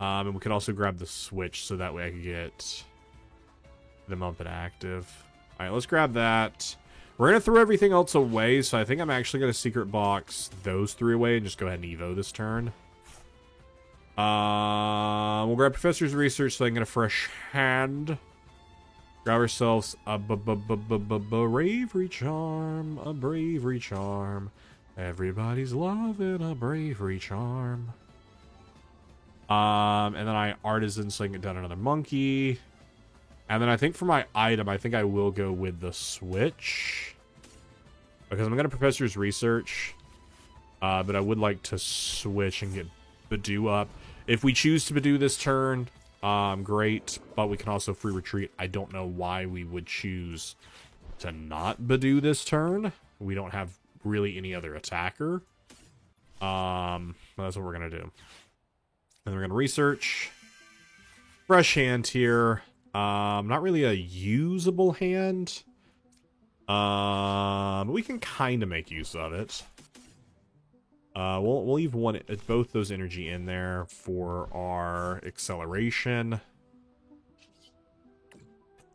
And we could also grab the switch so that way I could get them up and active. Alright, let's grab that. We're going to throw everything else away, so I think I'm actually going to secret box those three away and just go ahead and Evo this turn. We'll grab Professor's Research so I can get a fresh hand. Grab ourselves a bravery charm, a bravery charm. Everybody's loving a bravery charm. And then I artisan so I can get down another monkey. And then I think for my item, I think I will go with the switch. Because I'm going to Professor's Research. But I would like to switch and get Badoo up. If we choose to Badoo this turn, great. But we can also free retreat. I don't know why we would choose to not Badoo this turn. We don't have really any other attacker. That's what we're going to do. And we're going to research. Fresh hand here. Not really a usable hand. But we can kind of make use of it. We'll leave both those energy in there for our acceleration.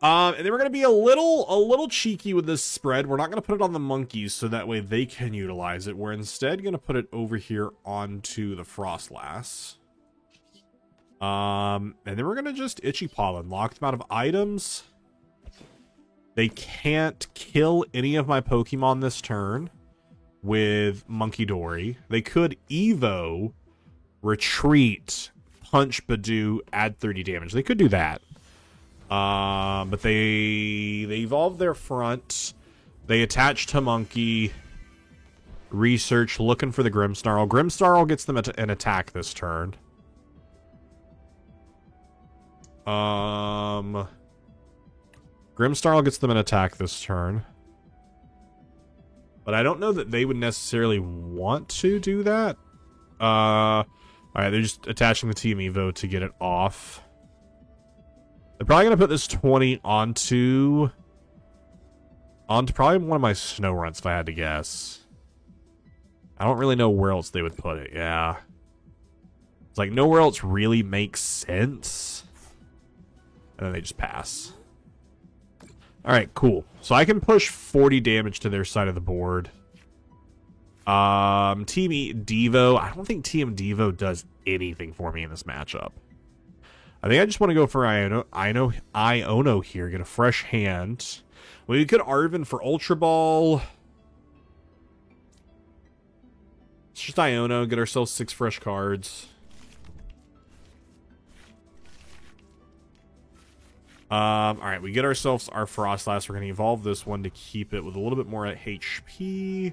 And then we're going to be a little cheeky with this spread. We're not going to put it on the monkeys so that way they can utilize it. We're instead going to put it over here onto the Frostlass. And then we're going to just Itchy Pollen. Lock them out of items. They can't kill any of my Pokemon this turn with Monkey Dory. They could Evo, retreat, punch Badoo, add 30 damage. They could do that. But they evolved their front. They attach to Monkey. Research, looking for the Grimmsnarl. Grimmsnarl gets them an attack this turn. Grimmsnarl gets them an attack this turn. But I don't know that they would necessarily want to do that. Alright, they're just attaching the Team Evo to get it off. They're probably going to put this 20 onto probably one of my snow runs, if I had to guess. I don't really know where else they would put it, yeah. It's like nowhere else really makes sense. And then they just pass. Alright, cool. So I can push 40 damage to their side of the board. Team Devo. I don't think Team Devo does anything for me in this matchup. I think I just want to go for Iono here. Get a fresh hand. We could Arven for Ultra Ball. It's just Iono. Get ourselves 6 fresh cards. Alright, we get ourselves our Frostlass. We're going to evolve this one to keep it with a little bit more HP. We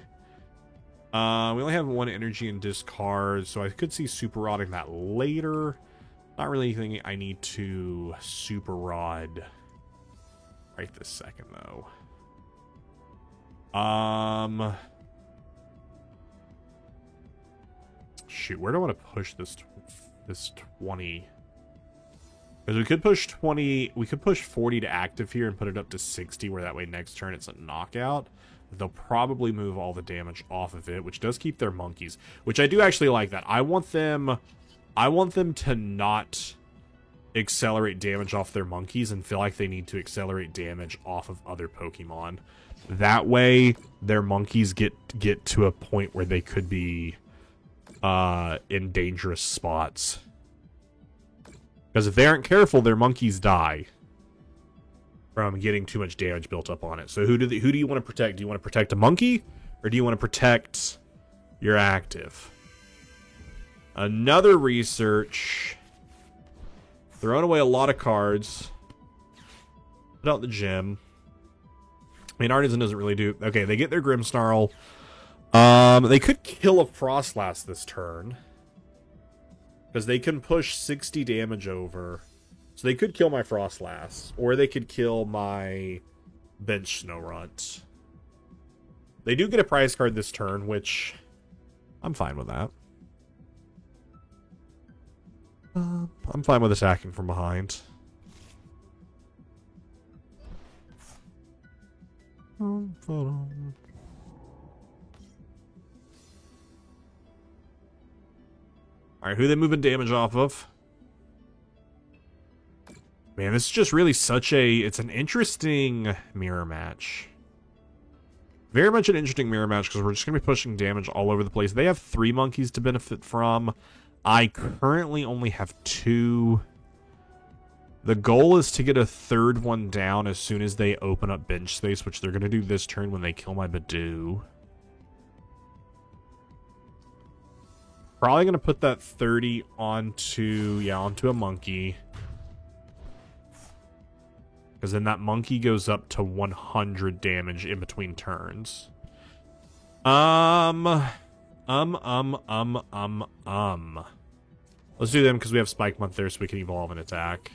only have 1 energy and discard, so I could see Super Rodding that later. Not really anything I need to Super Rod right this second, though. Shoot, where do I want to push this 20? Because we could push 20, we could push 40 to active here and put it up to 60, where that way next turn it's a knockout. They'll probably move all the damage off of it, which does keep their monkeys, which I do actually like that. I want them to not accelerate damage off their monkeys and feel like they need to accelerate damage off of other Pokemon. That way, their monkeys get to a point where they could be in dangerous spots. Because if they aren't careful, their monkeys die from getting too much damage built up on it. So who do you want to protect? Do you want to protect a monkey, or do you want to protect your active? Another research. Throwing away a lot of cards. Put out the gem. I mean, Artisan doesn't really do... Okay, they get their Grimmsnarl. They could kill a Frostlass this turn. Because they can push 60 damage over. So they could kill my Frostlass. Or they could kill my bench Snorunt. They do get a prize card this turn, which I'm fine with that. I'm fine with attacking from behind. Alright, who they moving damage off of? Man, this is just really such a... It's an interesting mirror match. Very much an interesting mirror match, because we're just going to be pushing damage all over the place. They have 3 monkeys to benefit from. I currently only have 2. The goal is to get a 3rd one down as soon as they open up bench space, which they're going to do this turn when they kill my Badoo. Probably going to put that 30 onto a monkey. Because then that monkey goes up to 100 damage in between turns. Let's do them because we have Spike Month there so we can evolve and attack.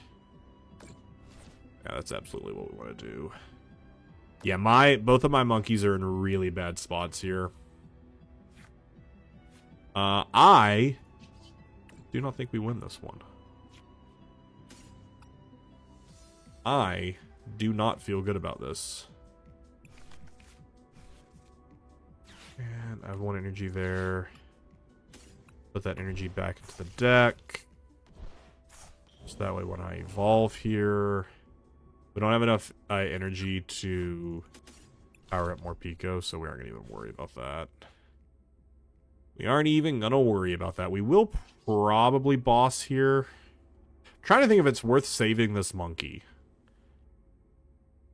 Yeah, that's absolutely what we want to do. Yeah, both of my monkeys are in really bad spots here. I do not think we win this one. I do not feel good about this. And I have 1 energy there. Put that energy back into the deck. So that way when I evolve here... We don't have enough energy to power up more Pico, so we aren't going to even worry about that. We aren't even going to worry about that. We will probably boss here. I'm trying to think if it's worth saving this monkey.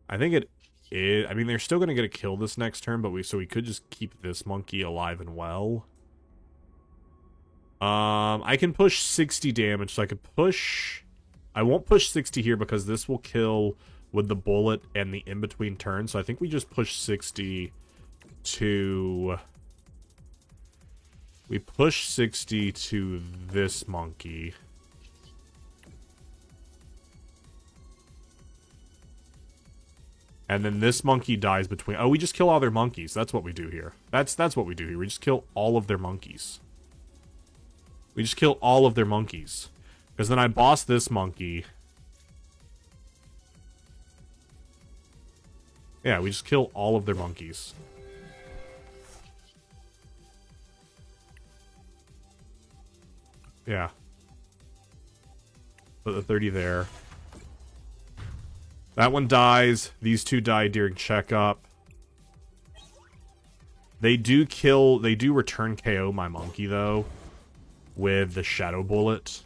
I think it is. I mean, they're still going to get a kill this next turn, but we could just keep this monkey alive and well. I can push 60 damage, so I could push... I won't push 60 here because this will kill with the bullet and the in-between turn, so I think we just push 60 to... We push 60 to this monkey. And then this monkey dies between... Oh, we just kill all their monkeys. That's what we do here. That's what we do here. We just kill all of their monkeys. We just kill all of their monkeys. Because then I boss this monkey. Yeah, we just kill all of their monkeys. Yeah. Put the 30 there. That one dies. These 2 die during checkup. They do return KO my monkey, though. With the Shadow Bullet.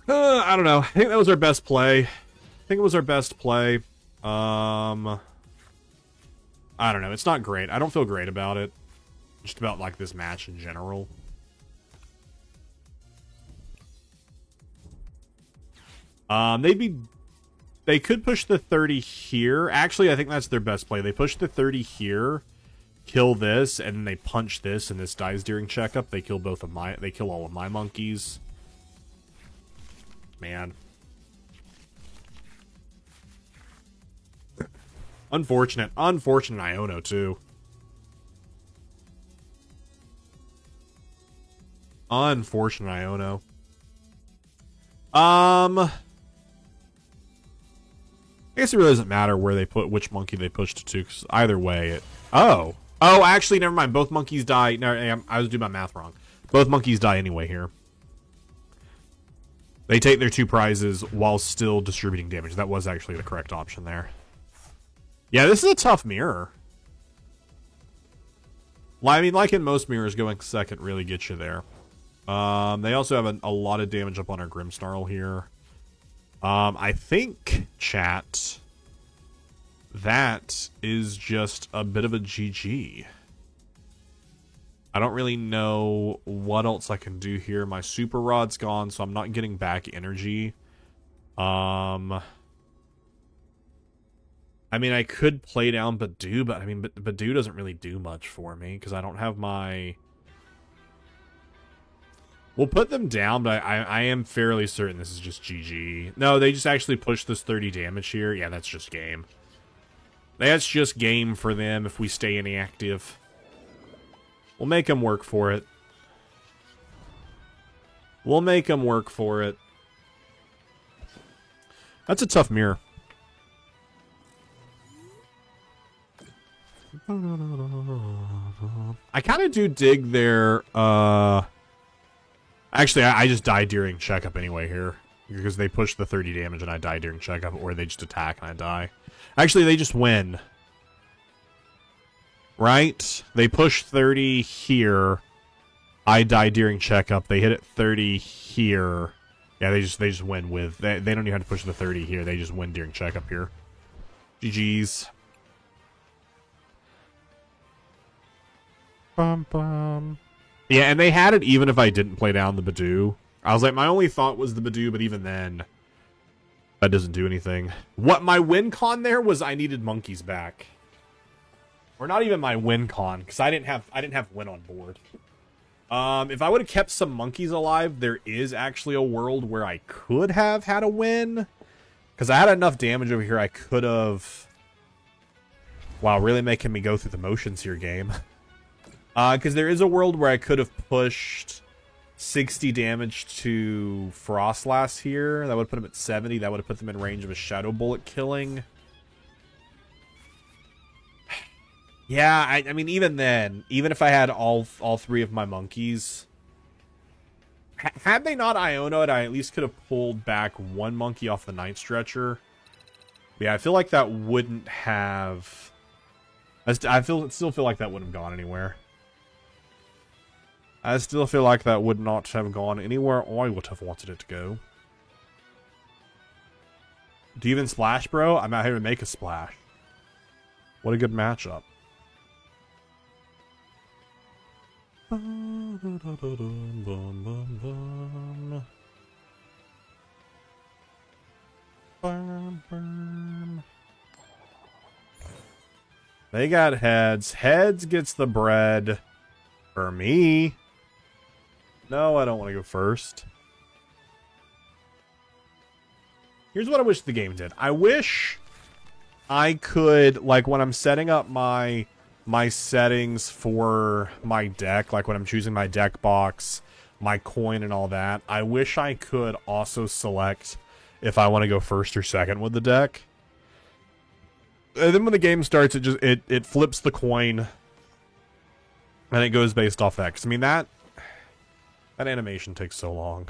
I don't know. I think that was our best play. I don't know. It's not great. I don't feel great about it. Just about, like, this match in general. They could push the 30 here. Actually, I think that's their best play. They push the 30 here, kill this, and then they punch this, and this dies during checkup. They kill they kill all of my monkeys. Man. Unfortunate. Unfortunate Iono, too. Unfortunate Iono. I guess it really doesn't matter where they put which monkey they pushed to, because either way it... Oh, actually, never mind. Both monkeys die. No, I was doing my math wrong. Both monkeys die anyway here. They take their 2 prizes while still distributing damage. That was actually the correct option there. Yeah, this is a tough mirror. I mean, like in most mirrors, going second really gets you there. They also have a lot of damage up on our Grimmsnarl here. I think, chat, that is just a bit of a GG. I don't really know what else I can do here. My super rod's gone, so I'm not getting back energy. I mean, I could play down Badoo, but I mean, Badoo doesn't really do much for me because I don't have my... We'll put them down, but I am fairly certain this is just GG. No, they just actually pushed this 30 damage here. Yeah, that's just game. That's just game for them if we stay inactive. We'll make them work for it. We'll make them work for it. That's a tough mirror. I kind of do dig their, Actually, I just died during checkup anyway here. Because they push the 30 damage and I die during checkup, or they just attack and I die. Actually, they just win. Right? They push 30 here. I die during checkup. They hit it 30 here. Yeah, they just win with... They don't even have to push the 30 here. They just win during checkup here. GG's. Bum, bum. Yeah, and they had it even if I didn't play down the Badoo. I was like, my only thought was the Badoo, but even then, that doesn't do anything. What my win con there was I needed monkeys back. Or not even my win con, because I didn't have win on board. If I would have kept some monkeys alive, there is actually a world where I could have had a win. Because I had enough damage over here, I could have... Wow, really making me go through the motions here, game. Because there is a world where I could have pushed 60 damage to Frostlass here. That would put him at 70. That would have put them in range of a Shadow Bullet killing. Yeah, I mean, even then, even if I had all three of my monkeys, had they not Iono'd, I at least could have pulled back one monkey off the Night Stretcher. But yeah, I feel like that wouldn't have... I still feel like that wouldn't have gone anywhere. I still feel like that would not have gone anywhere I would have wanted it to go. Do you even splash, bro? I'm out here to make a splash. What a good matchup. They got heads. Heads gets the bread. For me. No, I don't want to go first. Here's what I wish the game did. I wish I could, like, when I'm setting up my settings for my deck, like when I'm choosing my deck box, my coin and all that, I wish I could also select if I want to go first or second with the deck. And then when the game starts, it flips the coin and it goes based off that. 'Cause I mean, that animation takes so long.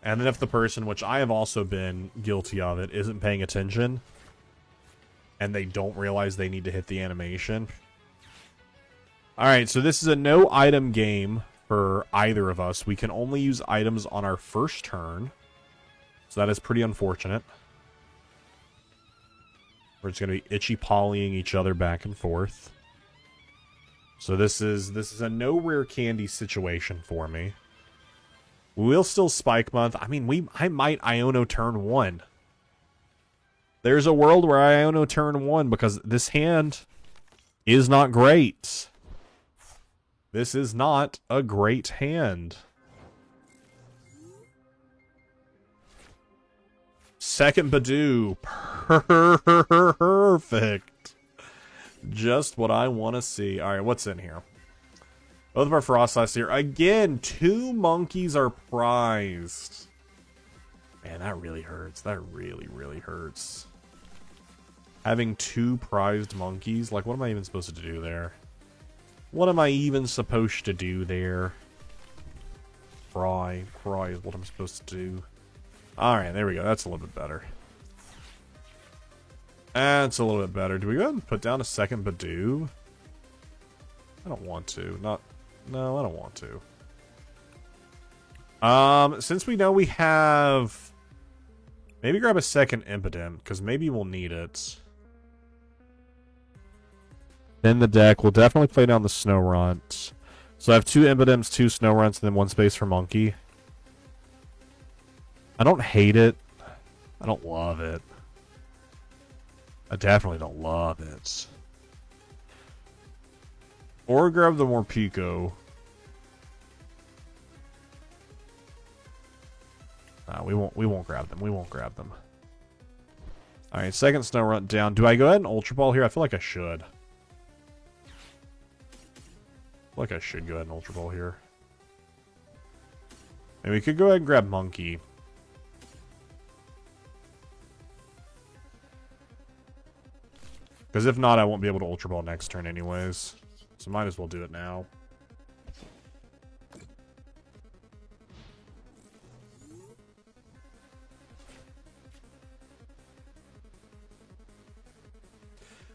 And then if the person, which I have also been guilty of it, isn't paying attention, and they don't realize they need to hit the animation. Alright, so this is a no item game for either of us. We can only use items on our first turn. So that is pretty unfortunate. We're just going to be itchy polying each other back and forth. So this is a no rare candy situation for me. We will still Spike Month. I mean, I might Iono turn 1. There's a world where I Iono turn 1 because this hand is not great. This is not a great hand. Second Badoo. Perfect. Just what I want to see. Alright, what's in here? Both of our Frostlass here. Again, 2 monkeys are prized. Man, that really hurts. That really, really hurts. Having 2 prized monkeys. Like, what am I even supposed to do there? What am I even supposed to do there? Cry is what I'm supposed to do. Alright, there we go. That's a little bit better. That's a little bit better. Do we go ahead and put down a second Badoo? I don't want to. No, I don't want to. Since we know we have... Maybe grab a second Impidimp, because maybe we'll need it. Thin the deck. We'll definitely play down the Snow Runt. So I have 2 Impodems, 2 Snow Runts, and then 1 space for Monkey. I don't hate it. I don't love it. I definitely don't love it. Or grab the Morpeko. Nah, we won't grab them. We won't grab them. Alright, second Snow Runt down. Do I go ahead and Ultra Ball here? I feel like I should. I feel like I should go ahead and Ultra Ball here. And we could go ahead and grab Monkey. Because if not, I won't be able to Ultra Ball next turn anyways. So might as well do it now.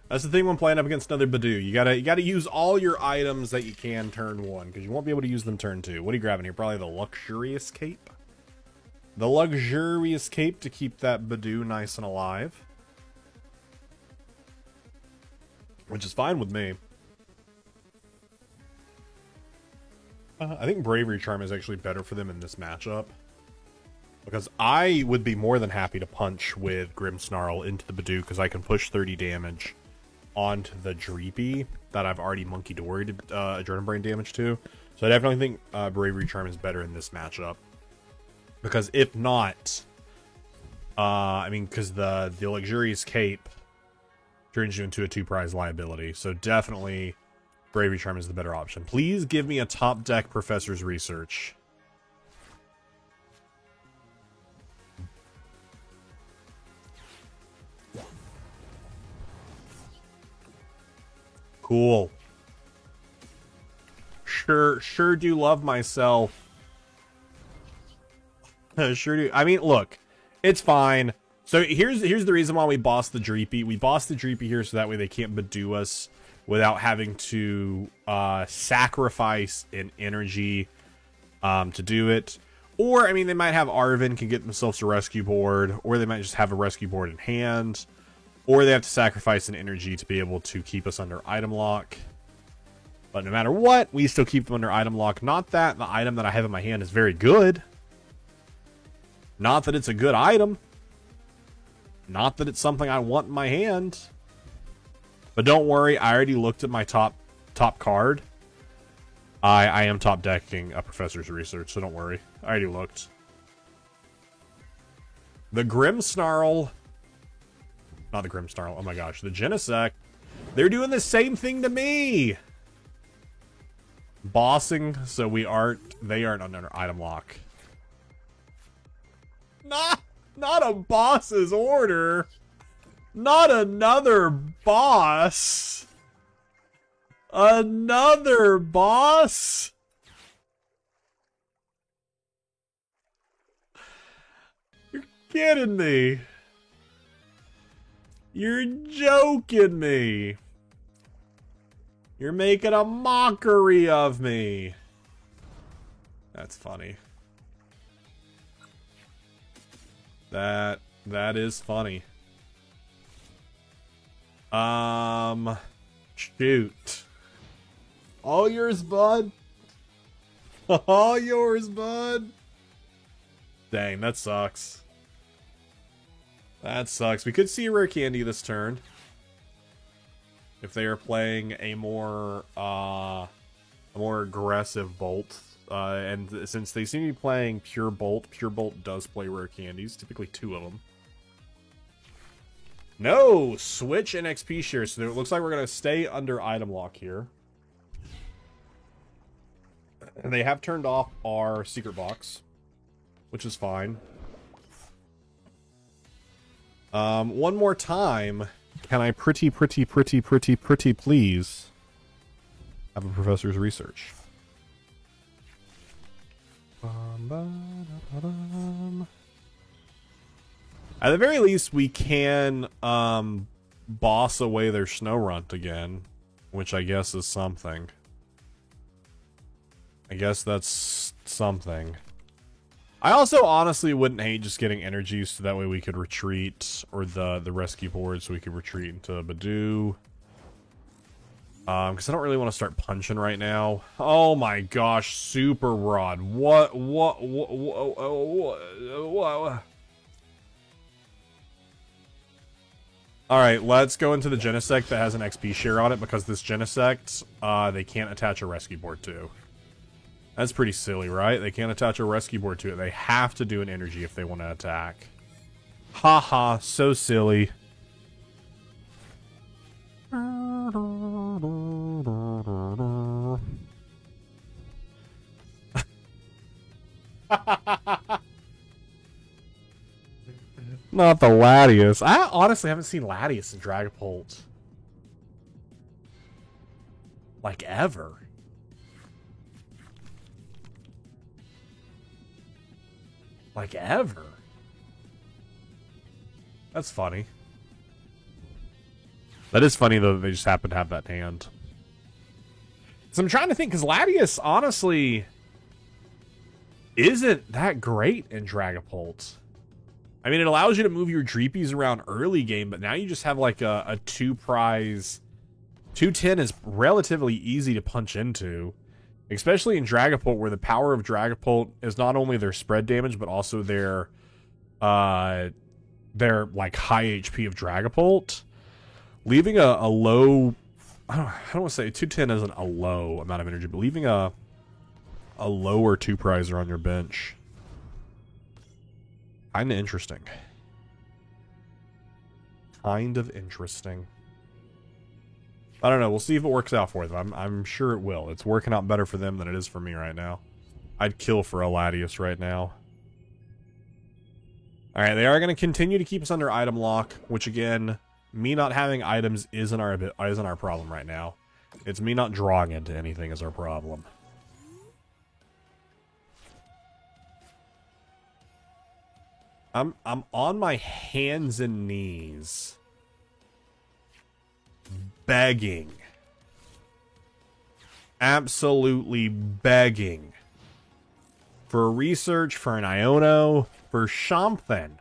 That's the thing when playing up against another Budew. You gotta use all your items that you can turn 1, because you won't be able to use them turn 2. What are you grabbing here? Probably the Luxurious Cape. The Luxurious Cape to keep that Budew nice and alive. Which is fine with me. I think Bravery Charm is actually better for them in this matchup. Because I would be more than happy to punch with Grimmsnarl into the Budew, because I can push 30 damage onto the Dreepy that I've already Monkey Doried Adrenaline Brain damage to. So I definitely think Bravery Charm is better in this matchup. Because if not, I mean, because the Luxurious Cape turns you into a 2-prize liability. So definitely Bravery Charm is the better option. Please give me a top deck Professor's Research. Cool. Sure do love myself. Sure do. I mean, look, it's fine. So here's the reason why we bossed the Dreepy. We bossed the Dreepy here so that way they can't Budew us without having to sacrifice an energy to do it. Or, I mean, they might have Arven can get themselves a rescue board, or they might just have a rescue board in hand. Or they have to sacrifice an energy to be able to keep us under item lock. But no matter what, we still keep them under item lock. Not that the item that I have in my hand is very good. Not that it's a good item. Not that it's something I want in my hand. But don't worry, I already looked at my top card. I am top decking a Professor's Research, so don't worry. I already looked. The Grimmsnarl... Not the Grimmsnarl, oh my gosh. The Genesect. They're doing the same thing to me! Bossing, so they aren't under item lock. Not a boss's order! Not another boss! Another boss? You're kidding me. You're joking me. You're making a mockery of me. That's funny. That is funny. Shoot. All yours, bud. All yours, bud. Dang, that sucks. That sucks. We could see a rare candy this turn. If they are playing a more aggressive Bolt. And since they seem to be playing Pure Bolt does play rare candies. Typically 2 of them. No! Switch and XP share. So it looks like we're going to stay under item lock here. And they have turned off our secret box. Which is fine. One more time. Can I pretty please have a Professor's Research? At the very least, we can boss away their Snow Runt again, which I guess is something. I guess that's something. I also honestly wouldn't hate just getting energies so that way we could retreat, or the rescue board so we could retreat into Budew. Because I don't really want to start punching right now. Oh my gosh, Super Rod. What? Alright, let's go into the Genesect that has an XP share on it, because this Genesect, they can't attach a rescue board to. That's pretty silly, right? They can't attach a rescue board to it. They have to do an energy if they want to attack. Haha, so silly. Not the Latias. I honestly haven't seen Latias in Dragapult. Like, ever. Like, ever. That's funny. That is funny, though, that they just happen to have that in hand. So I'm trying to think, because Latias, honestly, isn't that great in Dragapult. I mean, it allows you to move your Dreepies around early game, but now you just have like a 2-prize. 210 is relatively easy to punch into, especially in Dragapult, where the power of Dragapult is not only their spread damage, but also their like high HP of Dragapult. Leaving a low, I don't want to say 210 isn't a low amount of energy, but leaving a lower 2-prizer on your bench. Kind of interesting. Kind of interesting. I don't know. We'll see if it works out for them. I'm sure it will. It's working out better for them than it is for me right now. I'd kill for a Latias right now. Alright, they are going to continue to keep us under item lock, which again, me not having items isn't our problem right now. It's me not drawing into anything is our problem. I'm on my hands and knees, begging, absolutely begging for a research, for an Iono, for something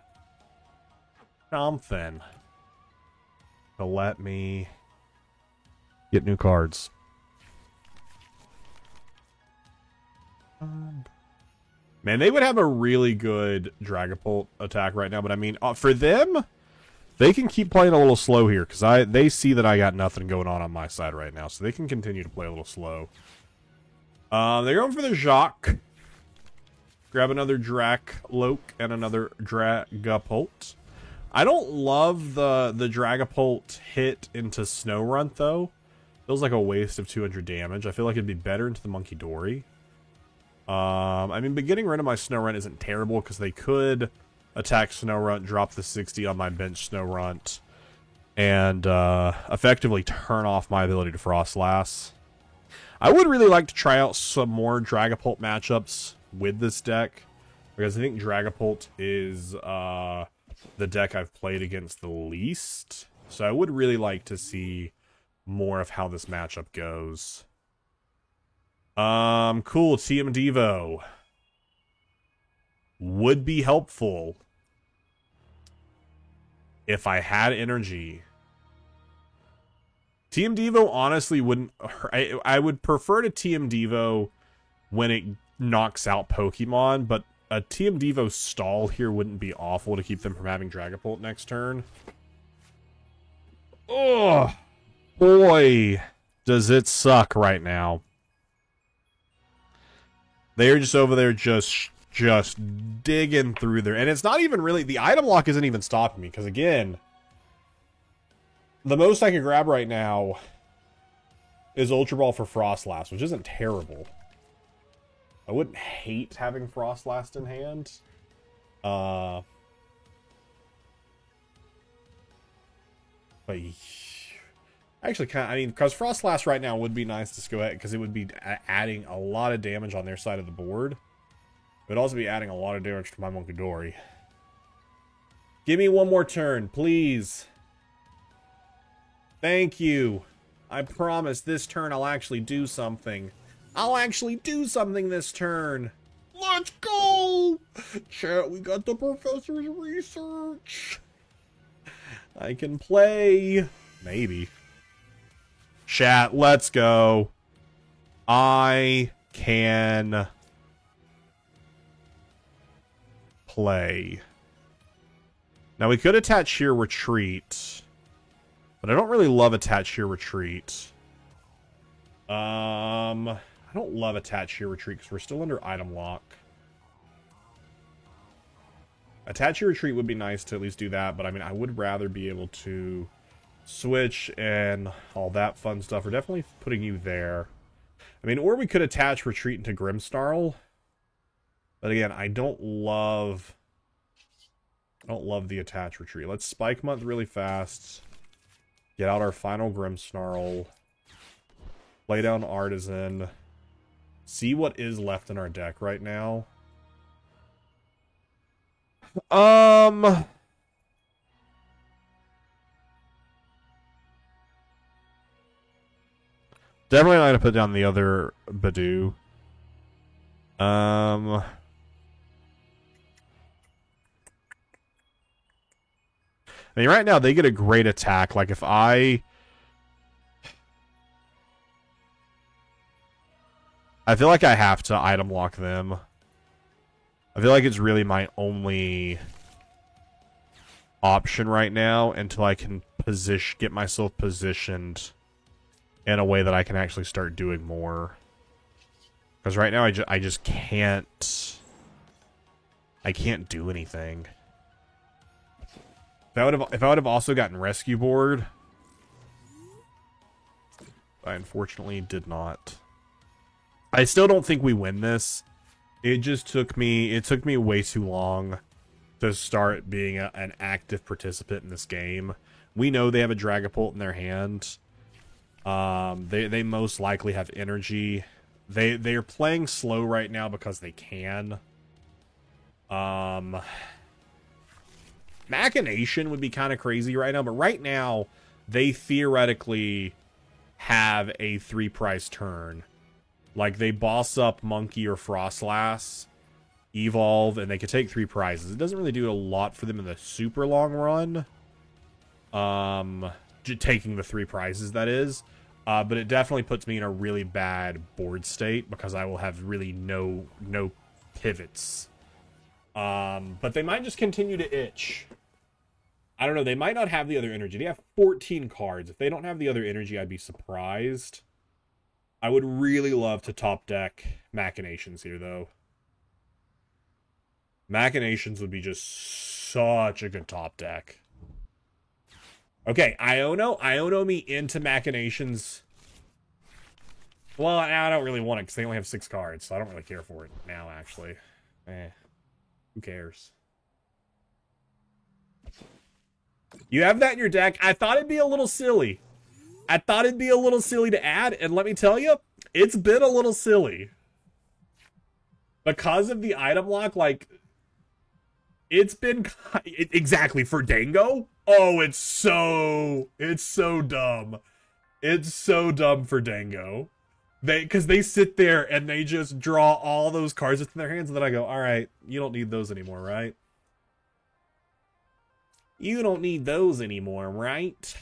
to let me get new cards. Man, they would have a really good Dragapult attack right now, but I mean, for them, they can keep playing a little slow here, because they see that I got nothing going on my side right now, so they can continue to play a little slow. They're going for the Jacques. Grab another Dracloak and another Dragapult. I don't love the Dragapult hit into Snorunt, though. Feels like a waste of 200 damage. I feel like it'd be better into the Munkidori. I mean, but getting rid of my Snorunt isn't terrible, because they could attack Snorunt, drop the 60 on my bench Snorunt, and effectively turn off my ability to Frostlass. I would really like to try out some more Dragapult matchups with this deck, because I think Dragapult is the deck I've played against the least. So I would really like to see more of how this matchup goes. Cool, TM Devo would be helpful if I had energy. TM Devo honestly wouldn't. I would prefer to TM Devo when it knocks out Pokemon, but a TM Devo stall here wouldn't be awful to keep them from having Dragapult next turn. Oh boy, does it suck right now. They're just over there just digging through there. And it's not even really... The item lock isn't even stopping me. Because, again, the most I can grab right now is Ultra Ball for Frostlass, which isn't terrible. I wouldn't hate having Frostlass in hand. But... Actually, I mean, because Frostlass right now would be nice to go at, because it would be adding a lot of damage on their side of the board. It would also be adding a lot of damage to my Munkidori. Give me one more turn, please. Thank you. I promise this turn I'll actually do something. I'll actually do something this turn. Let's go! Chat, we got the professor's research. I can play. Maybe. Chat, let's go. I can play. Now, we could attach Sheer Retreat, but I don't really love attach Sheer Retreat. I don't love attach Sheer Retreat because we're still under item lock. Attach Sheer Retreat would be nice to at least do that, but I mean, I would rather be able to switch and all that fun stuff. We're definitely putting you there. I mean, or we could attach Retreat into Grimmsnarl. But again, I don't love the attach Retreat. Let's Spike Month really fast. Get out our final Grimmsnarl. Play down Artisan. See what is left in our deck right now. Definitely not gonna put down the other Badoo. I mean, right now they get a great attack. Like if I feel like I have to item lock them. I feel like it's really my only option right now until I can get myself positioned in a way that I can actually start doing more. Because right now I just can't. I can't do anything. If I would have also gotten Rescue Board, I unfortunately did not. I still don't think we win this. It took me way too long to start being an active participant in this game. We know they have a Dragapult in their hand. They most likely have energy. They are playing slow right now because they can. Machination would be kind of crazy right now, but right now they theoretically have a 3-prize turn. Like, they boss up Monkey or Frostlass, evolve, and they could take 3 prizes. It doesn't really do a lot for them in the super long run. Taking the 3 prizes, that is. But it definitely puts me in a really bad board state because I will have really no pivots. But they might just continue to itch. I don't know. They might not have the other energy. They have 14 cards. If they don't have the other energy, I'd be surprised. I would really love to top deck Machinations here, though. Machinations would be just such a good top deck. Okay, Iono me into Machinations. Well, I don't really want it because they only have 6 cards, so I don't really care for it now, actually. Who cares? You have that in your deck. I thought it'd be a little silly. To add, and let me tell you, it's been a little silly. Because of the item lock, like, it's been... Exactly, for Dango? Oh, it's so dumb. It's so dumb for Dango. Because they sit there and they just draw all those cards into their hands, and then I go, alright, you don't need those anymore, right? You don't need those anymore, right?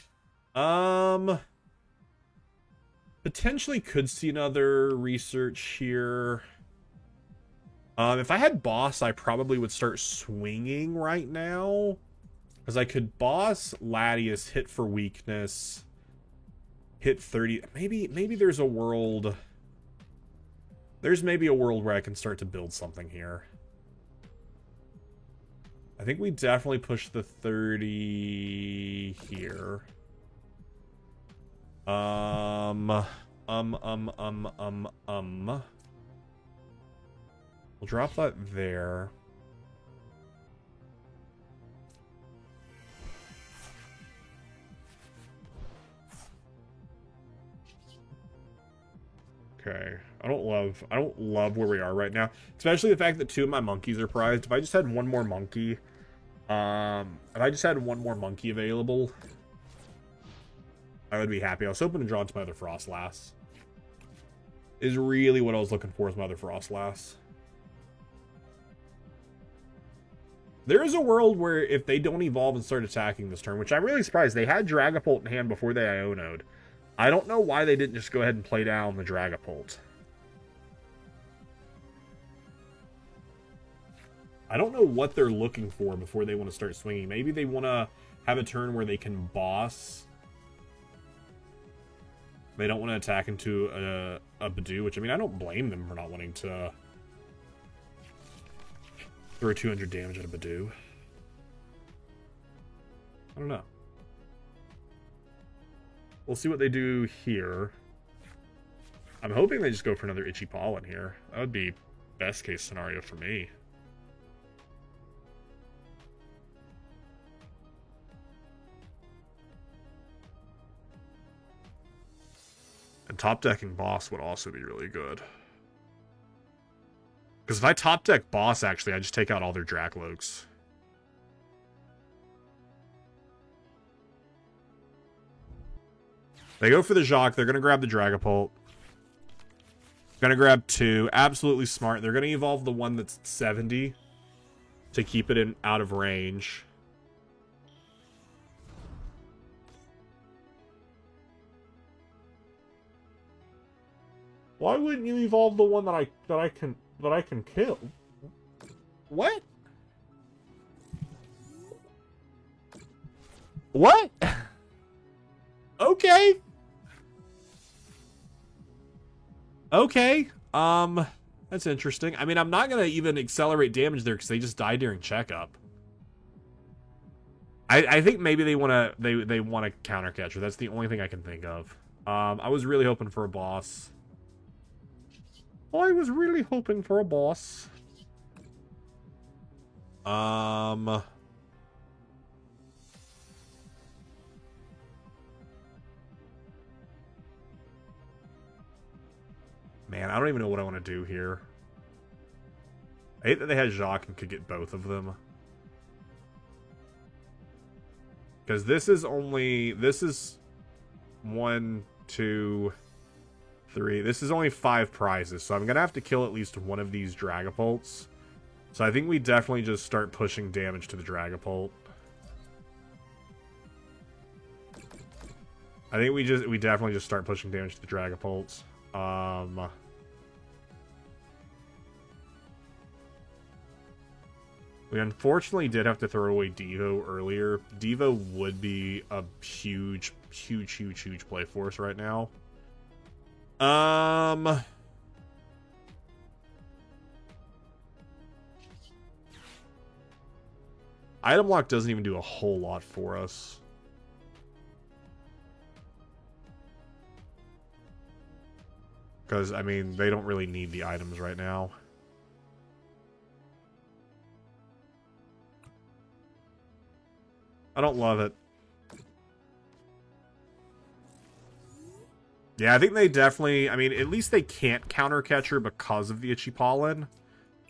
Potentially could see another research here. If I had boss, I probably would start swinging right now. Because I could boss Latias, hit for weakness, hit 30. Maybe there's a world. There's maybe a world where I can start to build something here. I think we definitely push the 30 here. We'll drop that there. Okay. I don't love where we are right now. Especially the fact that 2 of my monkeys are prized. If I just had one more monkey, available, I would be happy. I was hoping to draw into my other Frostlass. Is really what I was looking for, is my other Frostlass. There is a world where if they don't evolve and start attacking this turn, which I'm really surprised, they had Dragapult in hand before they Iono'd. I don't know why they didn't just go ahead and play down the Dragapult. I don't know what they're looking for before they want to start swinging. Maybe they want to have a turn where they can boss. They don't want to attack into a Budew, which, I mean, I don't blame them for not wanting to throw 200 damage at a Budew. I don't know. We'll see what they do here. I'm hoping they just go for another Itchy Pollen here. That would be best case scenario for me. And top decking Boss would also be really good. Because if I top deck Boss, actually, I just take out all their Dracloaks. They go for the Jacq. They're going to grab the Dragapult. Going to grab 2. Absolutely smart. They're going to evolve the one that's 70 to keep it out of range. Why wouldn't you evolve the one that I can kill? What? What? Okay. Okay. That's interesting. I mean, I'm not gonna even accelerate damage there because they just died during checkup. I think maybe they wanna counter catcher. That's the only thing I can think of. I was really hoping for a boss. I was really hoping for a boss. Man, I don't even know what I want to do here. I hate that they had Jacq and could get both of them. Because this is 1, 2, 3. This is only 5 prizes, so I'm going to have to kill at least one of these Dragapults. So I think we definitely just start pushing damage to the Dragapult. I think we definitely just start pushing damage to the Dragapults. We unfortunately did have to throw away Devo earlier. Devo would be a huge play for us right now. Item lock doesn't even do a whole lot for us. Because, I mean, they don't really need the items right now. I don't love it. Yeah, I think they definitely... I mean, at least they can't counter catcher because of the Itchy Pollen.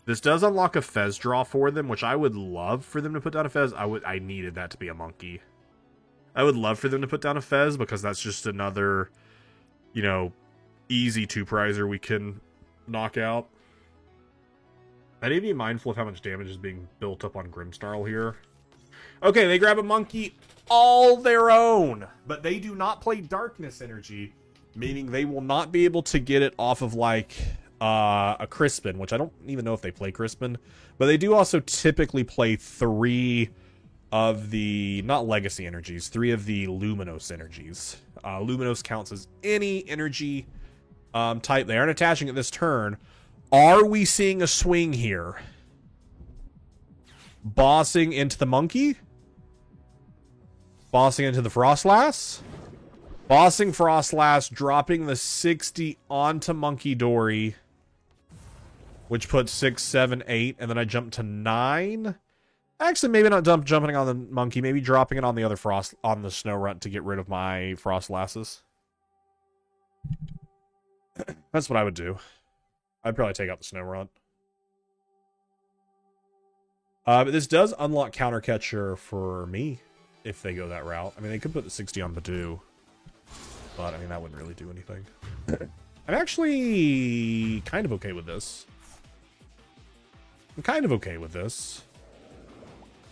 This does unlock a Fez draw for them, which I would love for them to put down a Fez. I needed that to be a monkey. I would love for them to put down a Fez because that's just another, you know, easy 2-prizer we can knock out. I need to be mindful of how much damage is being built up on Grimmsnarl here. Okay, they grab a monkey all their own, but they do not play Darkness Energy, meaning they will not be able to get it off of, like, a Crispin, which I don't even know if they play Crispin, but they do also typically play 3 of the, not Legacy energies, 3 of the Luminous energies. Luminous counts as any energy type. They aren't attaching it this turn. Are we seeing a swing here? Bossing into the monkey? Bossing into the Frostlass? Bossing Frostlass, dropping the 60 onto Monkey Dory, which puts 6, 7, 8, and then I jump to 9. Actually, maybe not jumping on the monkey, maybe dropping it on the other on the Snorunt to get rid of my Frostlasses. That's what I would do. I'd probably take out the Snorunt. But this does unlock counter catcher for me if they go that route. I mean, they could put the 60 on Budew, but I mean, that wouldn't really do anything. I'm actually kind of okay with this. I'm kind of okay with this.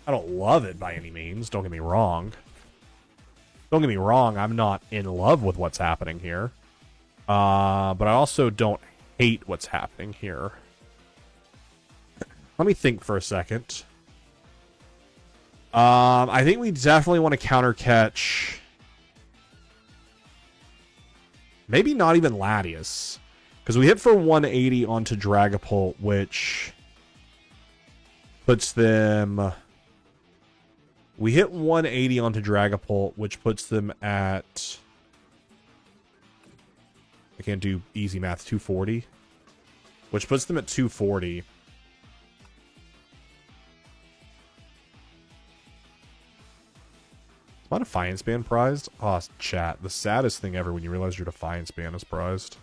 I don't love it by any means, don't get me wrong. Don't get me wrong, I'm not in love with what's happening here. But I also don't hate what's happening here. Let me think for a second. I think we definitely want to counter catch. Maybe not even Latias. Because we hit for 180 onto Dragapult, which puts them... We hit 180 onto Dragapult, which puts them at... I can't do easy math, 240. Which puts them at 240. Is my Defiance Band prized? Oh, chat. The saddest thing ever when you realize your Defiance Band is prized.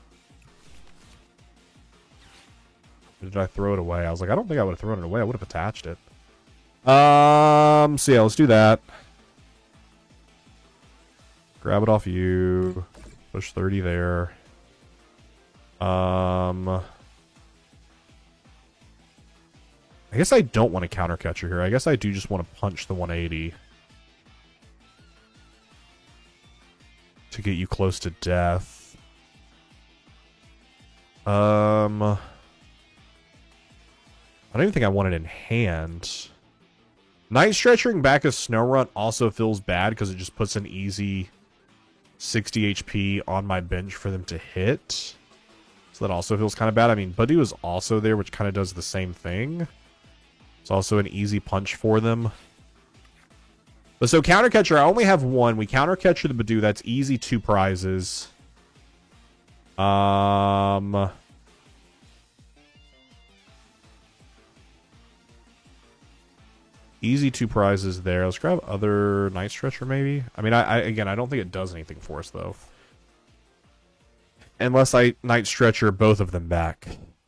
Or did I throw it away? I was like, I don't think I would have thrown it away. I would have attached it. So yeah, let's do that. Grab it off you. Push 30 there. I guess I don't want to counter catcher here. I guess I do just want to punch the 180. To get you close to death. I don't even think I want it in hand. Night Stretching back as Snorunt also feels bad because it just puts an easy 60 HP on my bench for them to hit. So that also feels kind of bad. I mean, Badoo is also there, which kind of does the same thing. It's also an easy punch for them. But so counter catcher, I only have one. We counter catcher the Badoo. That's easy 2 prizes. Easy 2 prizes there. Let's grab other Night Stretcher, maybe. I mean, again, I don't think it does anything for us, though. Unless I Night Stretcher both of them back.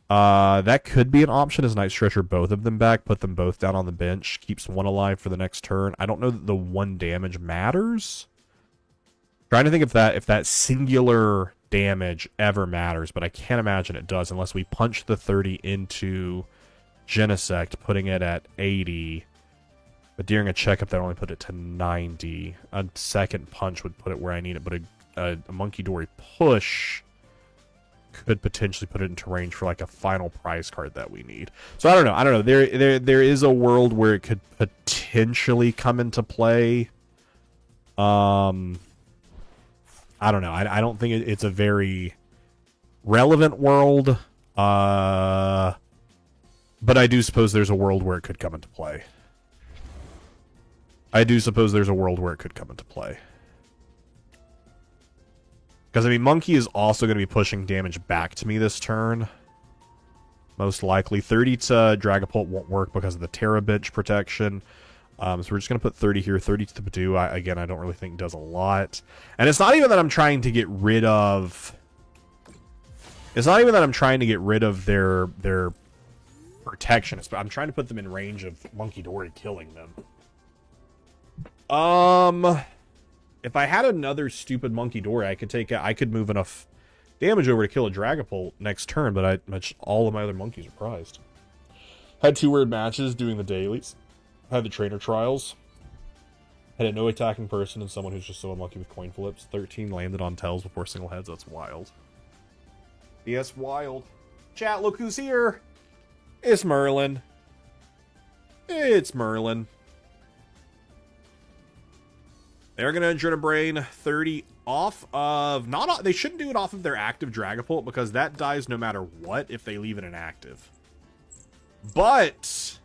That could be an option, is Night Stretcher both of them back. Put them both down on the bench. Keeps one alive for the next turn. I don't know that the 1 damage matters. Trying to think if that singular damage ever matters, but I can't imagine it does unless we punch the 30 into Genesect, putting it at 80. But during a checkup, that only put it to 90. A second punch would put it where I need it, but a Monkey push could potentially put it into range for like a final prize card that we need. So I don't know. There is a world where it could potentially come into play. I don't know. I don't think it's a very relevant world. But I do suppose there's a world where it could come into play. Because, I mean, Monkey is also going to be pushing damage back to me this turn. Most likely. 30 to Dragapult won't work because of the Terra Bench protection. So we're just going to put 30 here. 30 to the Badoo, again, I don't really think does a lot. And it's not even that I'm trying to get rid of... their protection. I'm trying to put them in range of Munkidori killing them. If I had another stupid Munkidori, I could move enough damage over to kill a Dragapult next turn, but all of my other monkeys are prized. Had 2 weird matches doing the dailies. Had the trainer trials. Had a no attacking person and someone who's just so unlucky with coin flips. 13 landed on tails before single heads. That's wild. Yes, wild. Chat, look who's here. It's Merlin. They're going to Adrenal Brain 30 off of... They shouldn't do it off of their active Dragapult because that dies no matter what if they leave it inactive. But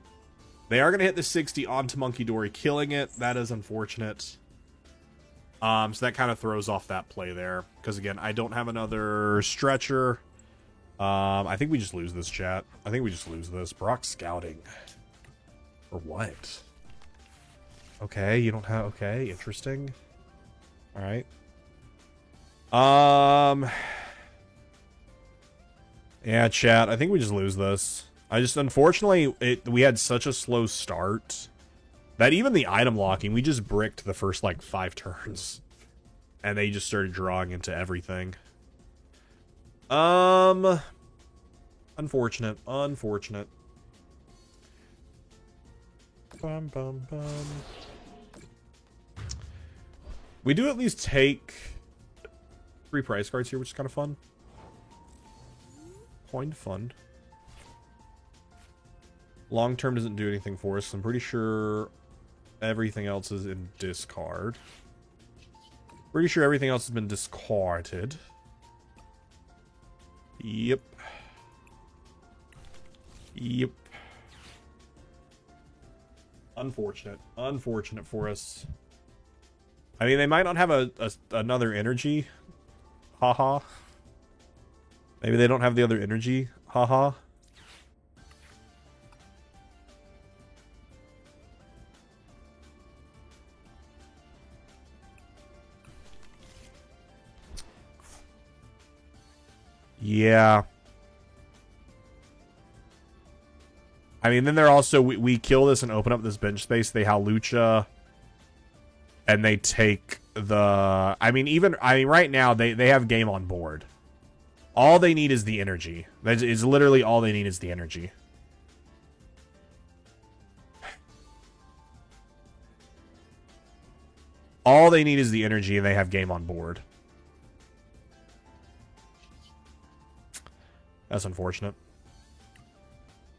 they are going to hit the 60 onto Munkidori, killing it. That is unfortunate. So that kind of throws off that play there. Because, again, I don't have another Stretcher. I think we just lose this, chat. I think we just lose this. Brock Scouting. For what? Okay, you don't have... Okay, interesting. Alright. Yeah, chat, I think we just lose this. Unfortunately, we had such a slow start that even the item locking, we just bricked the first, 5 turns. And they just started drawing into everything. Unfortunate. Bum, bum, bum. We do at least take 3 prize cards here, which is kind of fun. Point fun. Long term doesn't do anything for us. I'm pretty sure everything else is in discard. Pretty sure everything else has been discarded. Yep. Yep. Unfortunate. Unfortunate for us. I mean, they might not have another energy. Haha. Maybe they don't have the other energy. Haha. Yeah. I mean, then they're also... We kill this and open up this bench space. They Hawlucha. And they take the... I mean, right now, they have game on board. All they need is the energy. That is literally all they need is the energy. All they need is the energy, and they have game on board. That's unfortunate.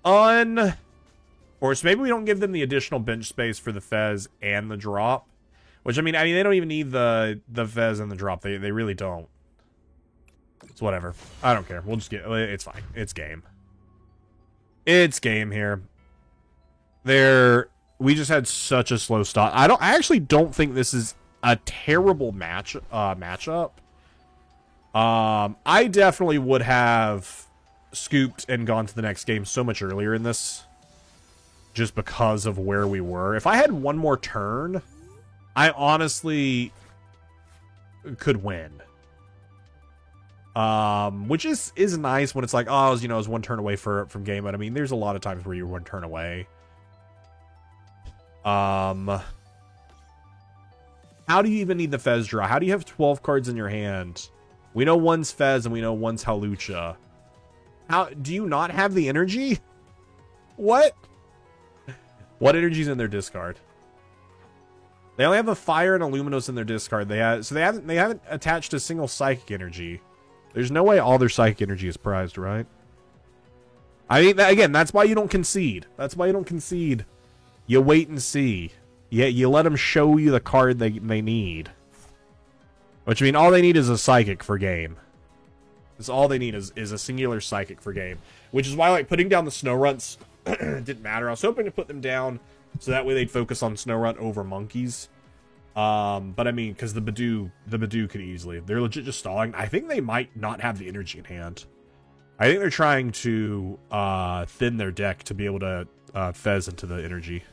Or so maybe we don't give them the additional bench space for the Fez and the drop. Which, I mean, they don't even need the Fez and the drop. They really don't. It's whatever. I don't care. We'll just get... It's fine. It's game. It's game here. We just had such a slow start. I actually don't think this is a terrible matchup. I definitely would have scooped and gone to the next game so much earlier in this. Just because of where we were. If I had one more turn, I honestly could win. Which is nice when it's like, oh, you know, I was one turn away from game. But I mean, there's a lot of times where you're one turn away. How do you even need the Fez draw? How do you have 12 cards in your hand? We know one's Fez and we know one's Hawlucha. How do you not have the energy? What? What energy's in their discard? They only have a Fire and a Luminous in their discard. They haven't attached a single Psychic energy. There's no way all their Psychic energy is prized, right? I mean, again, that's why you don't concede. That's why you don't concede. You wait and see. You let them show you the card they need. Which, I mean, all they need is a Psychic for game. That's all they need is a singular Psychic for game. Which is why, like, putting down the Snowrunts didn't matter. I was hoping to put them down so that way they'd focus on Snorunt over Monkeys. But I mean, because the Badoo could easily... They're legit just stalling. I think they might not have the energy in hand. I think they're trying to thin their deck to be able to Fez into the energy.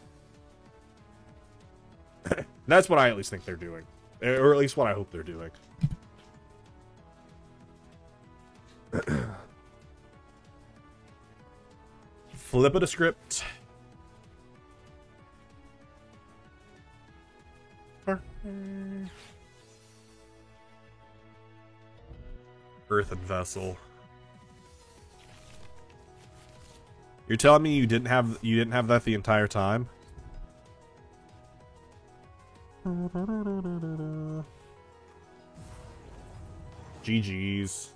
That's what I at least think they're doing. Or at least what I hope they're doing. Flip it a script. Earthen Vessel. You're telling me you didn't have that the entire time? GG's.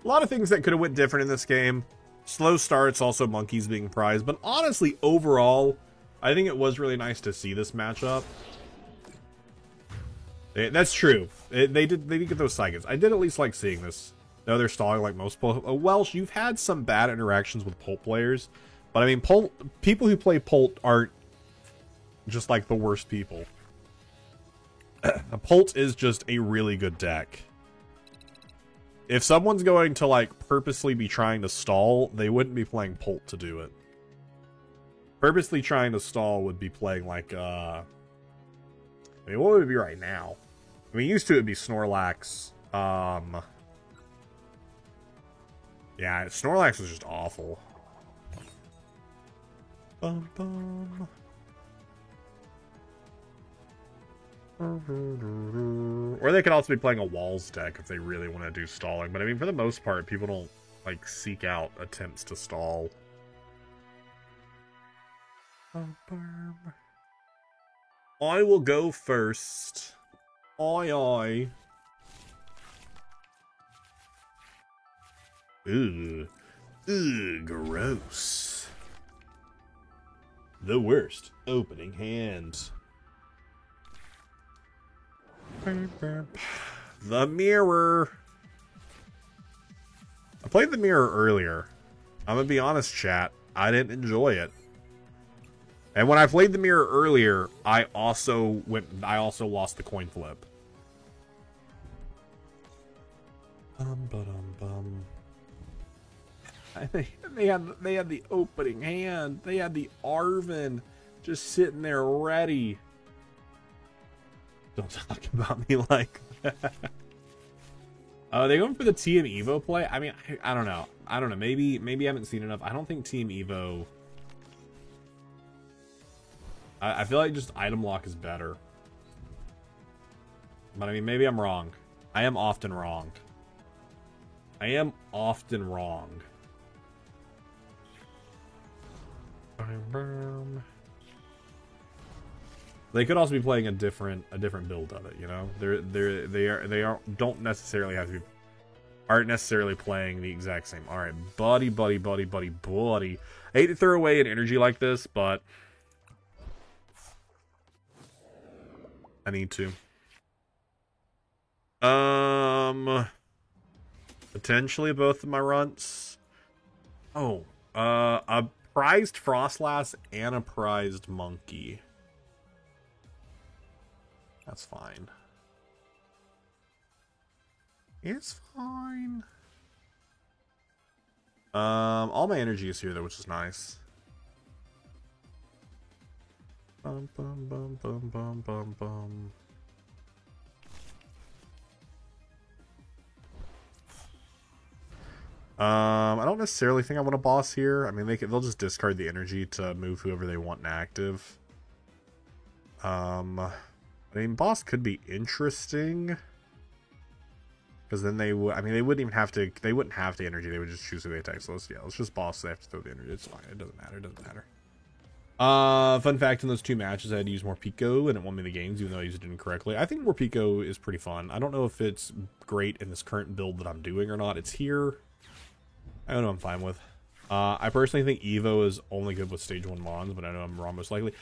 A lot of things that could have went different in this game. Slow starts, also Monkeys being prized, but honestly, overall, I think it was really nice to see this matchup. That's true. They did get those Psychics. I did at least like seeing this. No, they're stalling like most Welsh. You've had some bad interactions with Pult players, but I mean, people who play Pult aren't just like the worst people. Pult is just a really good deck. If someone's going to like purposely be trying to stall, they wouldn't be playing Pult to do it. Purposely trying to stall would be playing like I mean, what would it be right now? I mean, used to it'd be Snorlax. Yeah, Snorlax was just awful. Bum, bum. Or they could also be playing a Walls deck if they really want to do stalling. But I mean, for the most part, people don't like seek out attempts to stall. I will go first. Aye. Ugh. Ugh, gross. The worst opening hand. The mirror. I played the mirror earlier. I'm gonna be honest, chat. I didn't enjoy it. And when I played the mirror earlier, I also lost the coin flip. They had the opening hand. They had the Arven just sitting there ready. Don't talk about me like that. Oh, they going for the Team Evo play? I mean, I don't know. I don't know. Maybe I haven't seen enough. I don't think Team Evo. I feel like just item lock is better. But I mean, maybe I'm wrong. I am often wrong. They could also be playing a different build of it, you know. Don't necessarily have to be, aren't necessarily playing the exact same. All right, buddy. I hate to throw away an energy like this, but I need to. Potentially both of my runts. Oh, a prized Frostlass and a prized Monkey. That's fine. It's fine. All my energy is here though, which is nice. Bum bum bum bum bum bum bum. I don't necessarily think I want a boss here. I mean, they'll just discard the energy to move whoever they want inactive. I mean, boss could be interesting because then they wouldn't even have to. They wouldn't have the energy. They would just choose who they attack. So let's just boss. They have to throw the energy. It's fine. It doesn't matter. Fun fact: in those two matches, I had to use more Pico, and it won me the games, even though I used it incorrectly. I think more Pico is pretty fun. I don't know if it's great in this current build that I'm doing or not. It's here. I don't know. I'm fine with. I personally think Evo is only good with stage 1 Mons, but I know I'm wrong most likely.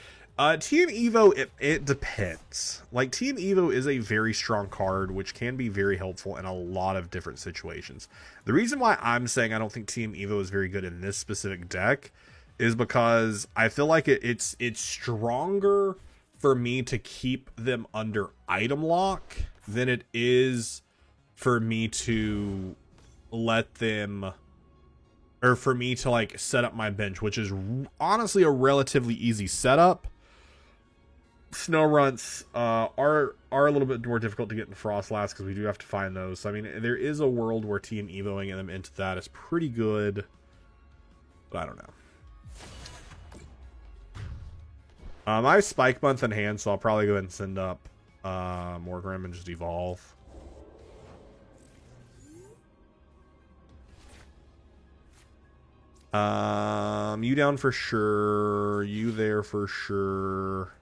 Team Evo, it depends. Like, Team Evo is a very strong card, which can be very helpful in a lot of different situations. The reason why I'm saying I don't think Team Evo is very good in this specific deck is because I feel like it's stronger for me to keep them under item lock than it is for me to let them, or for me to like set up my bench, which is honestly a relatively easy setup. Snow runts are a little bit more difficult to get in Frostlass because we do have to find those. So I mean, there is a world where Team Evoing them into that is pretty good, but I don't know. I have Spike Month in hand, so I'll probably go ahead and send up Morgrim and just evolve. You down for sure. You there for sure.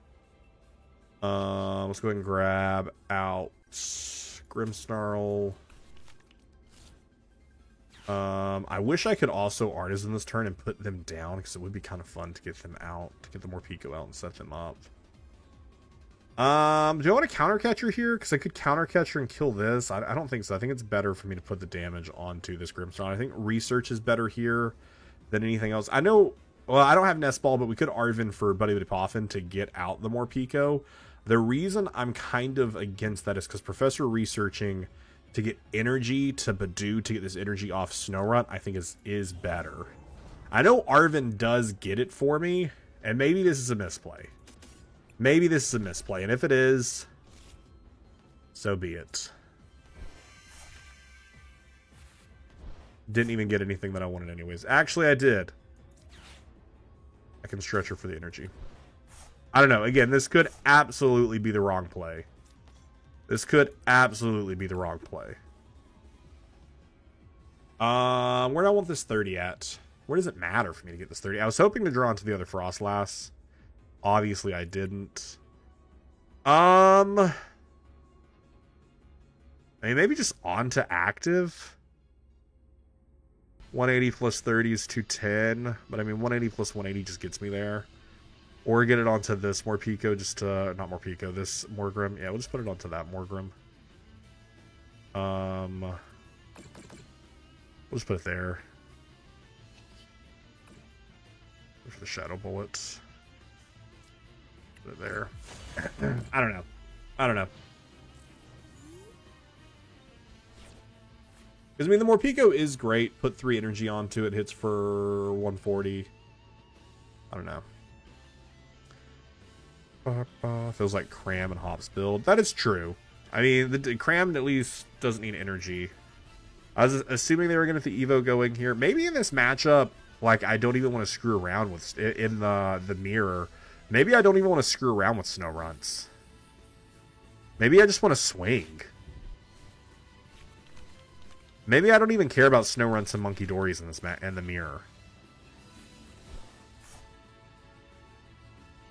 Let's go ahead and grab out Grimmsnarl. I wish I could also Artisan this turn and put them down, because it would be kind of fun to get them out, to get the more Pico out and set them up. Do I want a Counter Catcher here? Because I could Counter Catcher and kill this. I don't think so. I think it's better for me to put the damage onto this Grimmsnarl. I think Research is better here than anything else. I know, well, I don't have Nest Ball, but we could Arven for Buddy Poffin to get out the more Pico. The reason I'm kind of against that is because Professor Researching to get energy to Badoo to get this energy off Snorunt, I think is better. I know Arven does get it for me, and maybe this is a misplay. Maybe this is a misplay, and if it is, so be it. Didn't even get anything that I wanted anyways. Actually, I did. I can stretch her for the energy. I don't know. Again, this could absolutely be the wrong play. This could absolutely be the wrong play. Where do I want this 30 at? Where does it matter for me to get this 30? I was hoping to draw into the other Frostlass. Obviously, I didn't. I mean, maybe just on to active. 180 plus 30 is 210, but I mean, 180 plus 180 just gets me there. Or get it onto this Morpeko, just to, not Morpeko, this Morgrim. Yeah, we'll just put it onto that Morgrim. We'll just put it there. For the Shadow Bullets. Put it there. I don't know. I don't know. Because, I mean, the Morpeko is great. Put 3 energy onto it. Hits for 140. I don't know. Feels like Cram and Hops build. That is true. I mean, the Cram at least doesn't need energy. I was assuming they were going to get the Evo going here. Maybe in this matchup, like, I don't even want to screw around with... In the mirror. Maybe I don't even want to screw around with Snorunt. Maybe I just want to swing. Maybe I don't even care about Snorunt and Monkey Dories in this in the mirror.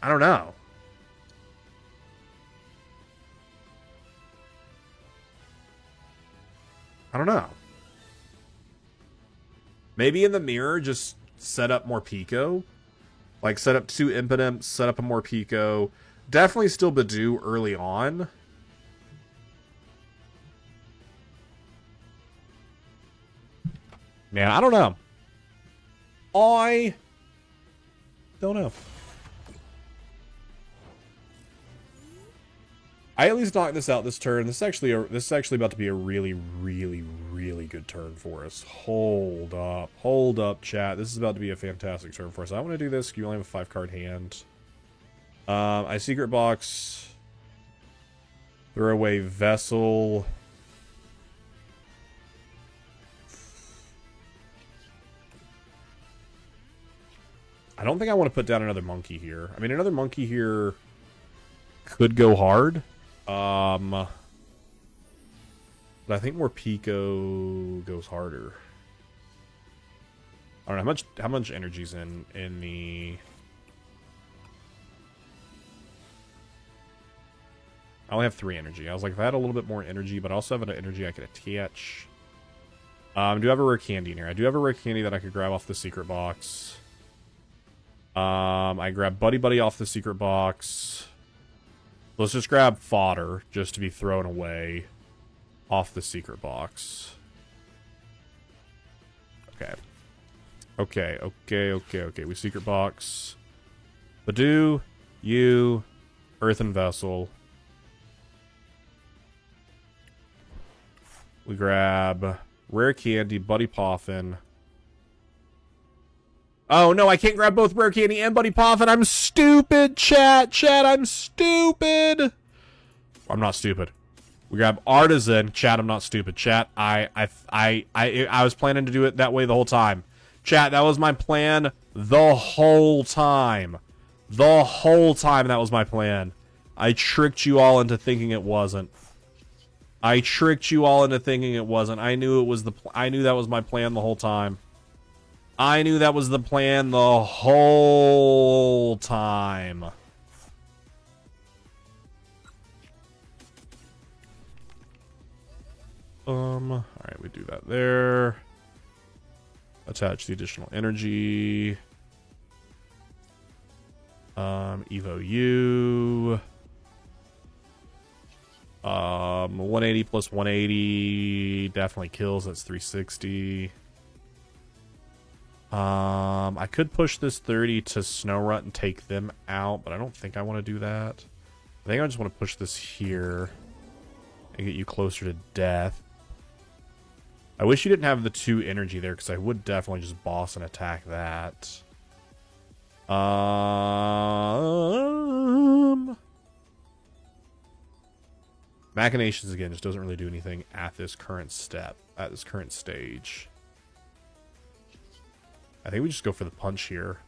I don't know. I don't know. Maybe in the mirror, just set up Morpeko. Like, set up 2 Impidimps, set up a Morpeko. Definitely still Badoo early on. Man, I don't know. I don't know. I at least knocked this out this turn. This is actually about to be a really, really, really good turn for us. Hold up, chat. This is about to be a fantastic turn for us. I want to do this. You only have a 5-card hand. I secret box. Throw away Vessel. I don't think I want to put down another monkey here. I mean, another monkey here could go hard. But I think Morpeko goes harder. I don't know how much energy's in the... I only have 3 energy. I was like, if I had a little bit more energy, but I also have an energy I could attach. Do I have a rare candy in here? I do have a rare candy that I could grab off the secret box. I grab Buddy Buddy off the secret box. Let's just grab Fodder, just to be thrown away off the secret box. Okay. Okay. We secret box. Badoo, you, Earthen Vessel. We grab Rare Candy, Buddy Poffin. Oh, no, I can't grab both Rare Candy and Buddy Poffin. I'm stupid, chat. I'm stupid. I'm not stupid. We grab Artisan. Chat, I'm not stupid. Chat, I was planning to do it that way the whole time. Chat, that was my plan the whole time. The whole time that was my plan. I tricked you all into thinking it wasn't. I knew it was I knew that was my plan the whole time. I knew that was the plan the whole time. Alright, we do that there. Attach the additional energy. Evo U. 180 plus 180 definitely kills. That's 360. I could push this 30 to Snorunt and take them out, but I don't think I want to do that. I think I just want to push this here and get you closer to death. I wish you didn't have the 2 energy there, because I would definitely just boss and attack that. Machinations, again, just doesn't really do anything at this current step, at this current stage. I think we just go for the punch here.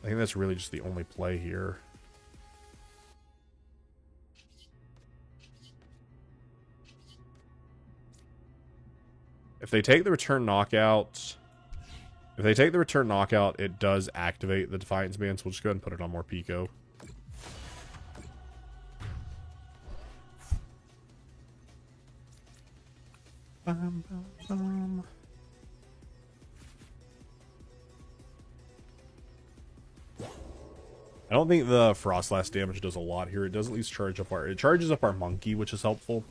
I think that's really just the only play here. If they take the return knockout... If they take the return knockout, it does activate the Defiance Band, so we'll just go ahead and put it on Morpeko. Bum, bum, bum. I don't think the Frostlass damage does a lot here. It does at least charge up our... It charges up our monkey, which is helpful.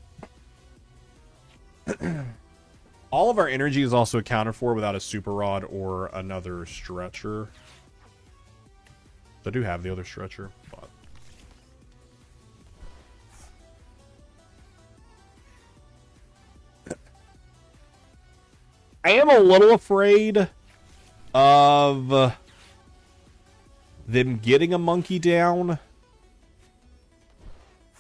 All of our energy is also accounted for without a super rod or another stretcher. I do have the other stretcher, but... I am a little afraid of them getting a monkey down.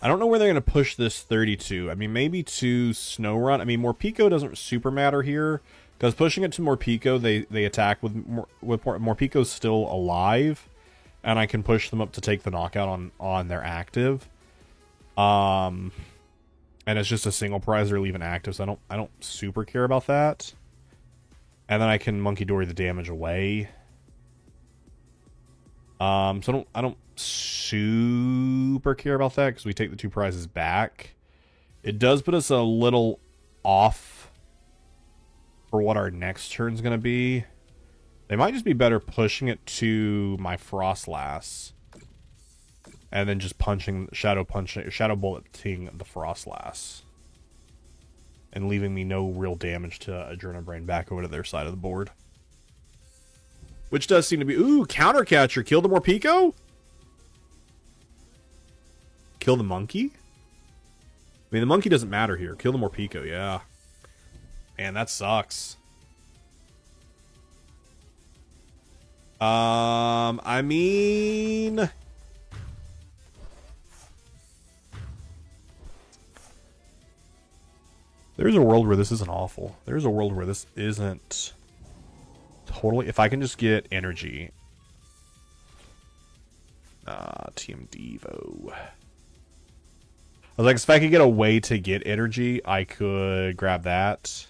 I don't know where they're going to push this 32. I mean, maybe to Snow-Run. I mean, Morpeko doesn't super matter here, because pushing it to Morpeko, they attack with Morpeko's still alive, and I can push them up to take the knockout on their active. And it's just a single prize or leave an active, so I don't super care about that. And then I can Monkey Dory the damage away. So I don't super care about that because we take the 2 prizes back. It does put us a little off for what our next turn's going to be. They might just be better pushing it to my Frostlass and then just shadow bulleting the Frostlass and leaving me no real damage to Adrenabrain back over to their side of the board. Which does seem to be... Ooh, Counter Catcher. Kill the Morpeko? Kill the monkey? I mean, the monkey doesn't matter here. Kill the Morpeko, yeah. Man, that sucks. I mean... There's a world where this isn't awful. There's a world where this isn't totally... If I can just get energy. Team Devo. I was like, if I could get a way to get energy, I could grab that.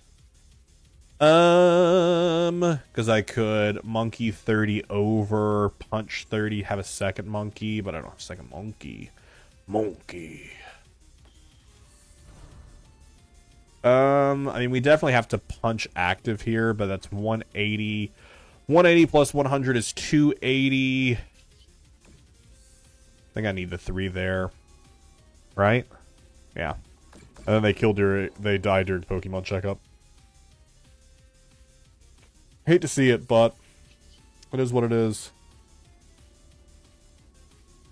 Because I could monkey 30 over, punch 30, have a second monkey, but I don't have a second monkey. I mean, we definitely have to punch active here, but that's 180. 180 plus 100 is 280. I think I need the 3 there. Right? Yeah. And then they died during Pokemon checkup. Hate to see it, but it is what it is.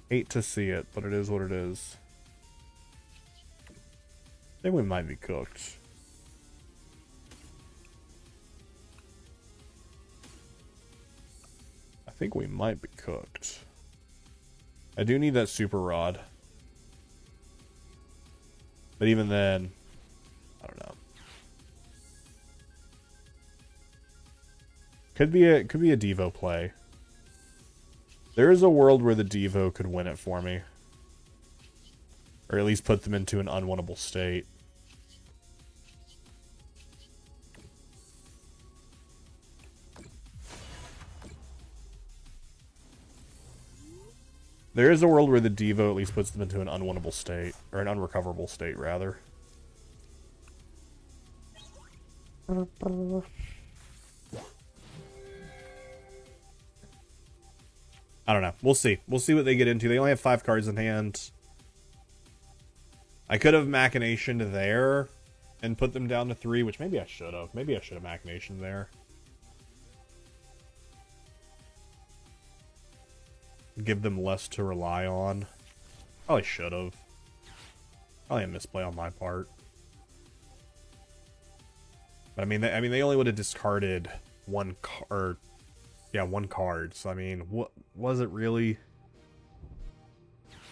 Hate to see it, but it is what it is. I think we might be cooked. I think we might be cooked. I do need that super rod. But even then, I don't know. Could be a Devo play. There is a world where the Devo could win it for me. Or at least put them into an unwinnable state. There is a world where the Devo at least puts them into an unwinnable state. Or an unrecoverable state, rather. I don't know. We'll see. We'll see what they get into. They only have 5 cards in hand. I could have Machination there and put them down to 3, which maybe I should have. Maybe I should have Machination there. Give them less to rely on. Probably should have. Probably a misplay on my part. But I mean, they only would have discarded one card. Yeah, 1 card. So I mean, what was it really?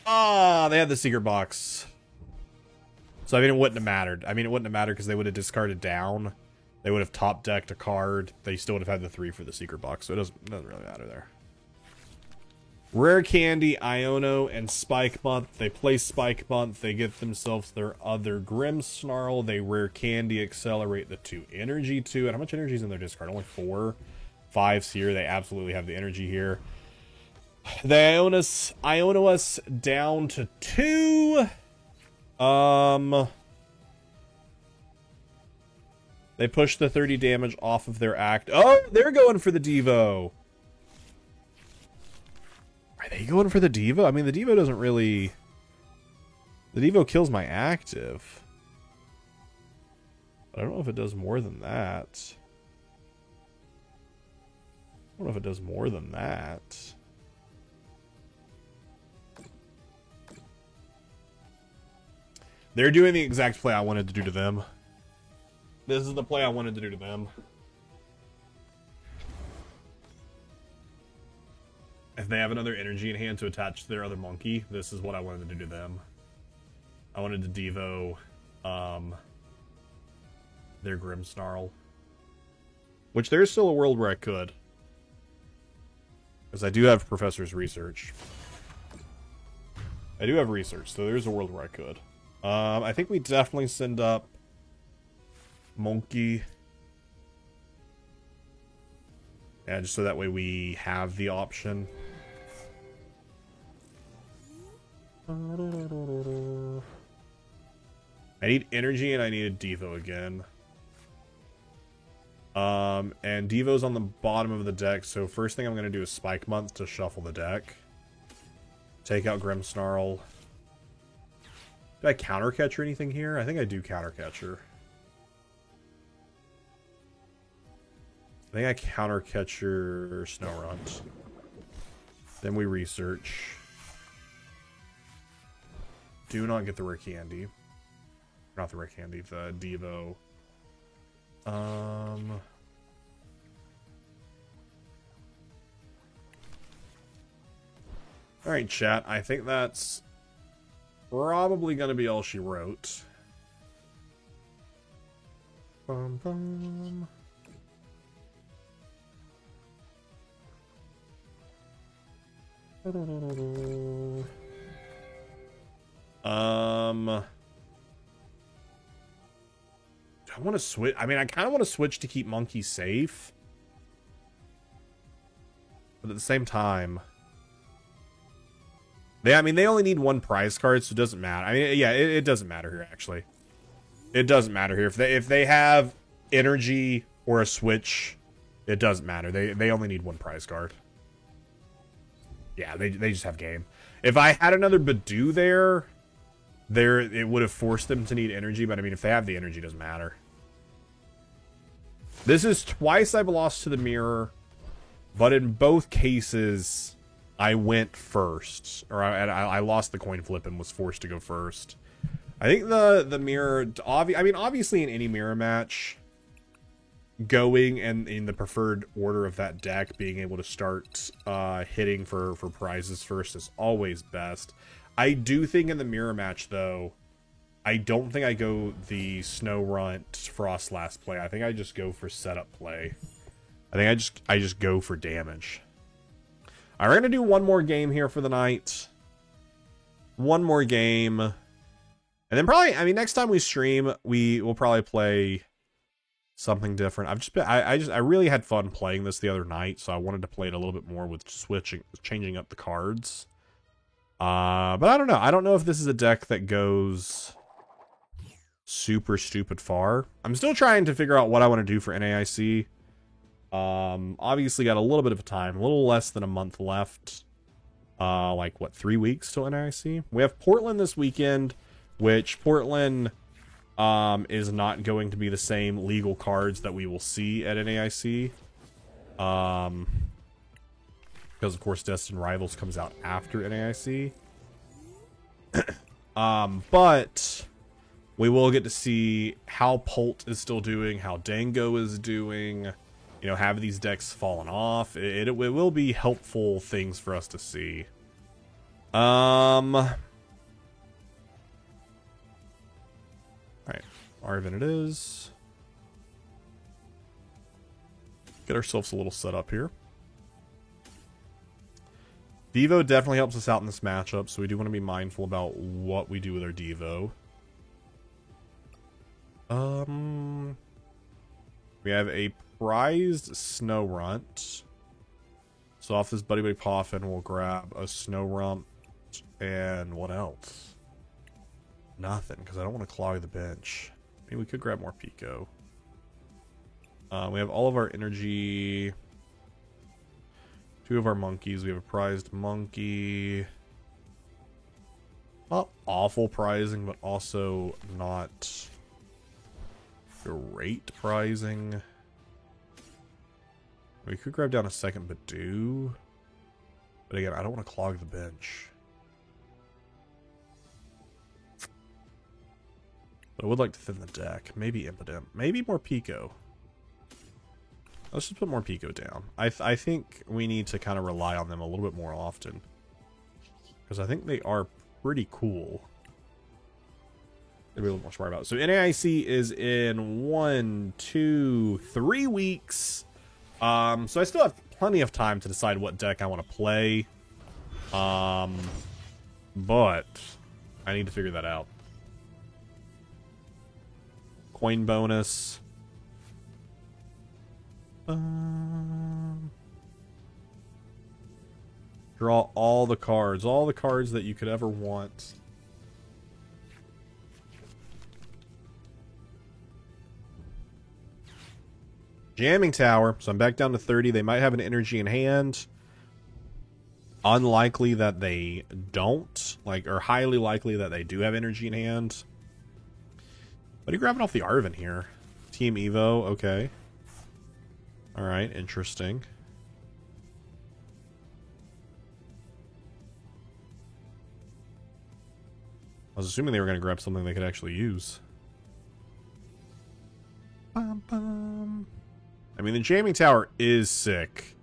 Ah, they had the secret box. So I mean, it wouldn't have mattered. I mean, it wouldn't have mattered because they would have discarded down. They would have top decked a card. They still would have had the 3 for the secret box. So it doesn't really matter there. Rare Candy, Iono, and Spike Month. They play Spike Month. They get themselves their other Grimmsnarl. They Rare Candy, accelerate the 2 energy to it. How much energy is in their discard? Only 4. 5s here. They absolutely have the energy here. They Iono us down to 2. They push the 30 damage off of their act. Oh, they're going for the Devo. Are they going for the Devo? I mean, the Devo doesn't really... The Devo kills my active. But I don't know if it does more than that. I don't know if it does more than that. They're doing the exact play I wanted to do to them. This is the play I wanted to do to them. If they have another energy in hand to attach to their other monkey, this is what I wanted to do to them. I wanted to Devo their Grimmsnarl. Which there's still a world where I could. Because I do have Professor's research. I do have research, so there's a world where I could. I think we definitely send up Monkey. Yeah, just so that way we have the option. I need energy and I need a Devo again. And Devo's on the bottom of the deck, so first thing I'm going to do is Spike Month to shuffle the deck. Take out Grimmsnarl. Do I counter catcher anything here? I think I do counter catcher. I think I counter catcher Snorunt. Then we research. Do not get the rare candy. Not the rare candy, the Devo. Alright, chat. I think that's probably going to be all she wrote. Bum, bum. I want to switch. I mean, I kind of want to switch to keep Monkey safe. But at the same time... they only need one prize card, so it doesn't matter. I mean, yeah, it doesn't matter here, actually. It doesn't matter here. If they have energy or a switch, it doesn't matter. They only need one prize card. Yeah, they just have game. If I had another Badoo there, it would have forced them to need energy, but I mean, if they have the energy, it doesn't matter. This is twice I've lost to the mirror, but in both cases, I went first. Or I lost the coin flip and was forced to go first. I think the mirror, obviously in any mirror match, going and in the preferred order of that deck, being able to start hitting for prizes first is always best. I do think in the mirror match, though, I don't think I go the Snorunt Frost last play. I think I just go for setup play. I think I just go for damage. All right, we're gonna do one more game here for the night. One more game, and then probably, I mean, next time we stream, we will probably play something different. I really had fun playing this the other night, so I wanted to play it a little bit more with changing up the cards. But I don't know. I don't know if this is a deck that goes super stupid far. I'm still trying to figure out what I want to do for NAIC. Obviously got a little bit of time, a little less than a month left. Like what, 3 weeks till NAIC? We have Portland this weekend, which Portland is not going to be the same legal cards that we will see at NAIC. Because of course Destined Rivals comes out after NAIC. But we will get to see how Pult is still doing, how Dango is doing. You know, have these decks fallen off? It will be helpful things for us to see. Alright. Arven it is. Get ourselves a little set up here. Devo definitely helps us out in this matchup, so we do want to be mindful about what we do with our Devo. We have a prized Snorunt. So off this Buddy Buddy Poffin, we'll grab a Snorunt and what else? Nothing, because I don't want to clog the bench. I mean, we could grab more Pico. We have all of our energy. 2 of our monkeys. We have a prized monkey. Not awful prizing, but also not great prizing. We could grab down a second Badoo. But again, I don't want to clog the bench. But I would like to thin the deck. Maybe Impidimp. Maybe more Pico. Let's just put more Pico down. I think we need to kind of rely on them a little bit more often. Because I think they are pretty cool. They'll be a little more smart about it. So NAIC is in 1, 2, 3 weeks. So I still have plenty of time to decide what deck I want to play. But I need to figure that out. Coin bonus. Draw all the cards that you could ever want. Jamming Tower. So I'm back down to 30. They might have an energy in hand. Unlikely that they don't. Or highly likely that they do have energy in hand. What are you grabbing off the Arven here? Team Evo. Okay. Alright, interesting. I was assuming they were going to grab something they could actually use. Bum, bum. I mean, the Jamming Tower is sick.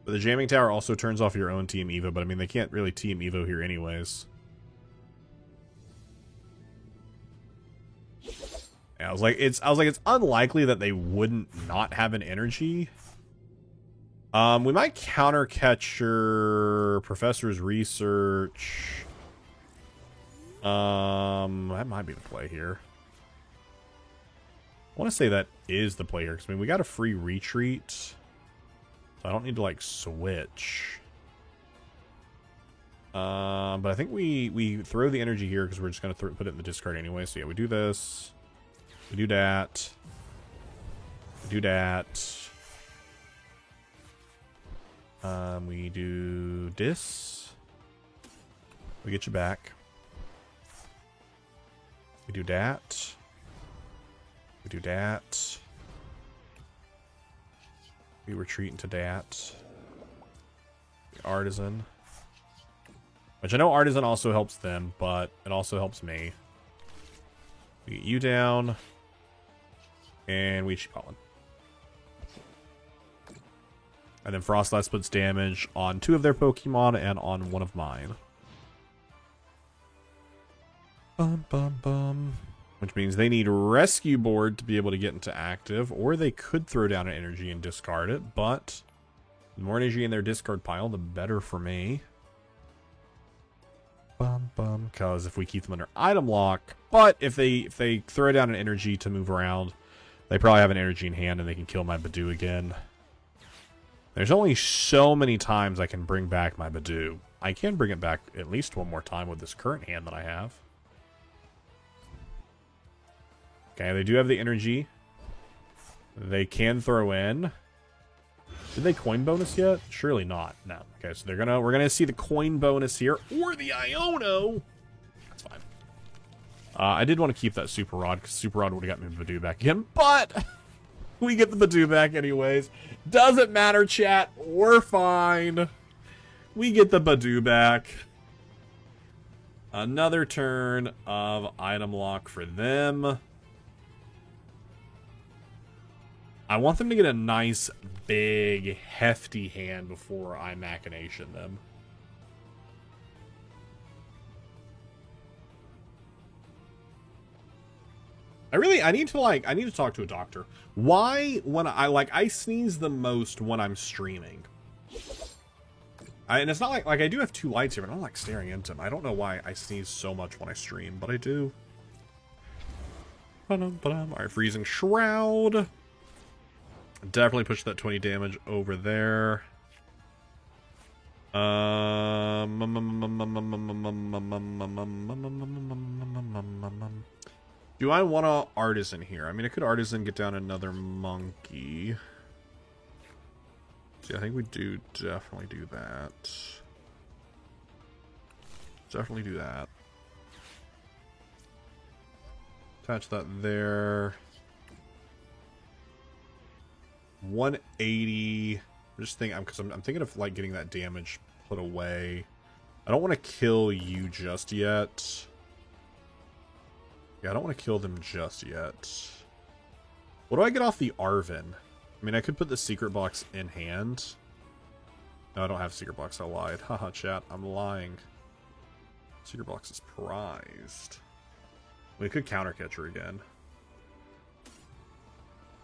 But the Jamming Tower also turns off your own Team Evo, but I mean, they can't really Team Evo here anyways. Yeah, I was like, it's unlikely that they wouldn't not have an energy. We might counter Catcher, Professor's Research. That might be the play here. I want to say that is the play here, because I mean, we got a free retreat. So I don't need to, like, switch. But I think we throw the energy here, because we're just going to put it in the discard anyway. So yeah, we do this. We do that. We do that. We do this. We get you back. We do that. We do that. We retreat into that. The Artisan. Which I know Artisan also helps them, but it also helps me. We get you down. And we Pollen. And then Frostlass puts damage on 2 of their Pokemon and on 1 of mine. Bum, bum, bum. Which means they need Rescue Board to be able to get into active, or they could throw down an energy and discard it, but the more energy in their discard pile, the better for me. Bum, bum. Because if we keep them under item lock, but if they throw down an energy to move around, they probably have an energy in hand and they can kill my Badoo again. There's only so many times I can bring back my Badoo. I can bring it back at least 1 more time with this current hand that I have. Okay, they do have the energy. They can throw in. Did they coin bonus yet? Surely not. No. Okay, so we're gonna see the coin bonus here, or the Iono. That's fine. I did want to keep that Super Rod, because Super Rod would have got me Badoo back again, but we get the Badoo back anyways. Doesn't matter, chat. We're fine. We get the Badoo back. Another turn of item lock for them. I want them to get a nice, big, hefty hand before I machination them. I need to talk to a doctor. Why, when I sneeze the most when I'm streaming? And it's not like I do have 2 lights here, but I don't like staring into them. I don't know why I sneeze so much when I stream, but I do. Alright, Freezing Shroud. Definitely push that 20 damage over there. Do I want to artisan here? I mean, I could artisan get down another monkey. See, I think we do definitely do that. Definitely do that. Attach that there. 180. I'm just thinking, because I'm thinking of like getting that damage put away. I don't want to kill you just yet. Yeah, I don't want to kill them just yet. What do I get off the Arven? I mean, I could put the secret box in hand. No, I don't have secret box. I lied. Haha, chat. I'm lying. Secret box is prized. We could counter catcher again.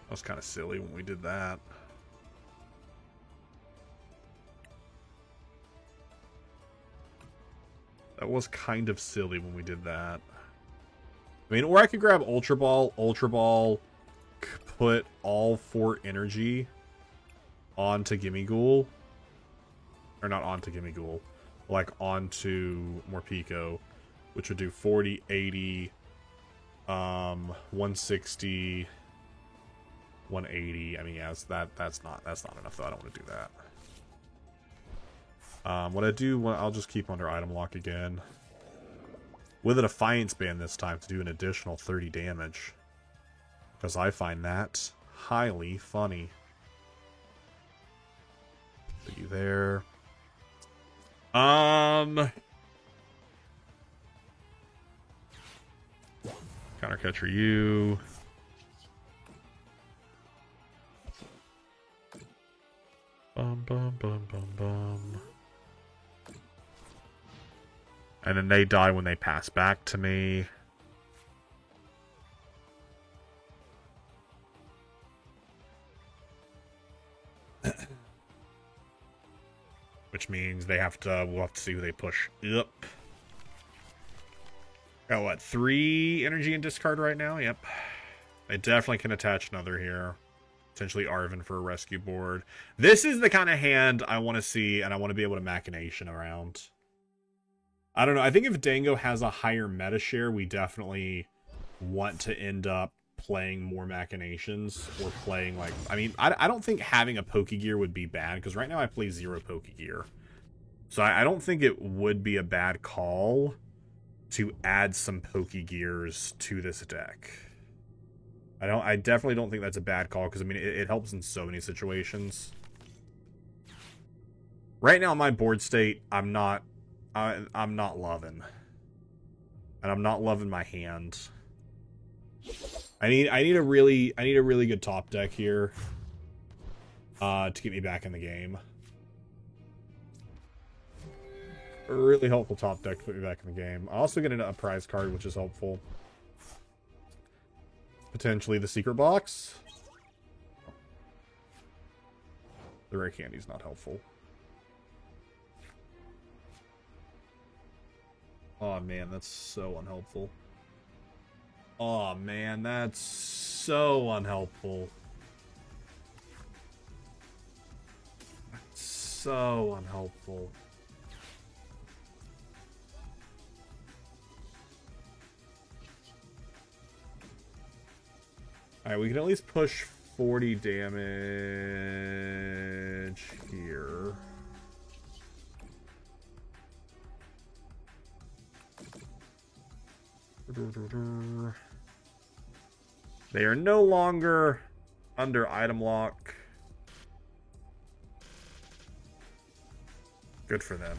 That was kind of silly when we did that. That was kind of silly when we did that. I mean, or I could grab Ultra Ball, put all 4 energy onto Gimmighoul. Or not onto Gimmighoul. Like onto Morpeko, which would do 40, 80, 160, 180. I mean, yeah, that's not enough though. I don't want to do that. What I do, I'll just keep under item lock again. With a Defiance Band this time to do an additional 30 damage. Because I find that highly funny. Put you there. Counter catcher you. Bum bum bum bum bum. And then they die when they pass back to me. Which means they have to, we'll have to see who they push up. Got what, 3 energy and discard right now? Yep. I definitely can attach another here. Potentially Arven for a rescue board. This is the kind of hand I want to see, and I want to be able to machination around. I don't know. I think if Dango has a higher meta share, we definitely want to end up playing more machinations or playing like... I mean, I don't think having a Pokegear would be bad, because right now I play 0 Pokegear. So I don't think it would be a bad call to add some Pokegears to this deck. I definitely don't think that's a bad call, because I mean, it helps in so many situations. Right now, my board state, I'm not loving. And I'm not loving my hand. I need a really good top deck here to get me back in the game. A really helpful top deck to put me back in the game. I also get a prize card, which is helpful. Potentially the secret box. The rare candy's not helpful. Oh man, that's so unhelpful. Oh man, that's so unhelpful. That's so unhelpful. Alright, we can at least push 40 damage here. They are no longer under item lock. Good for them.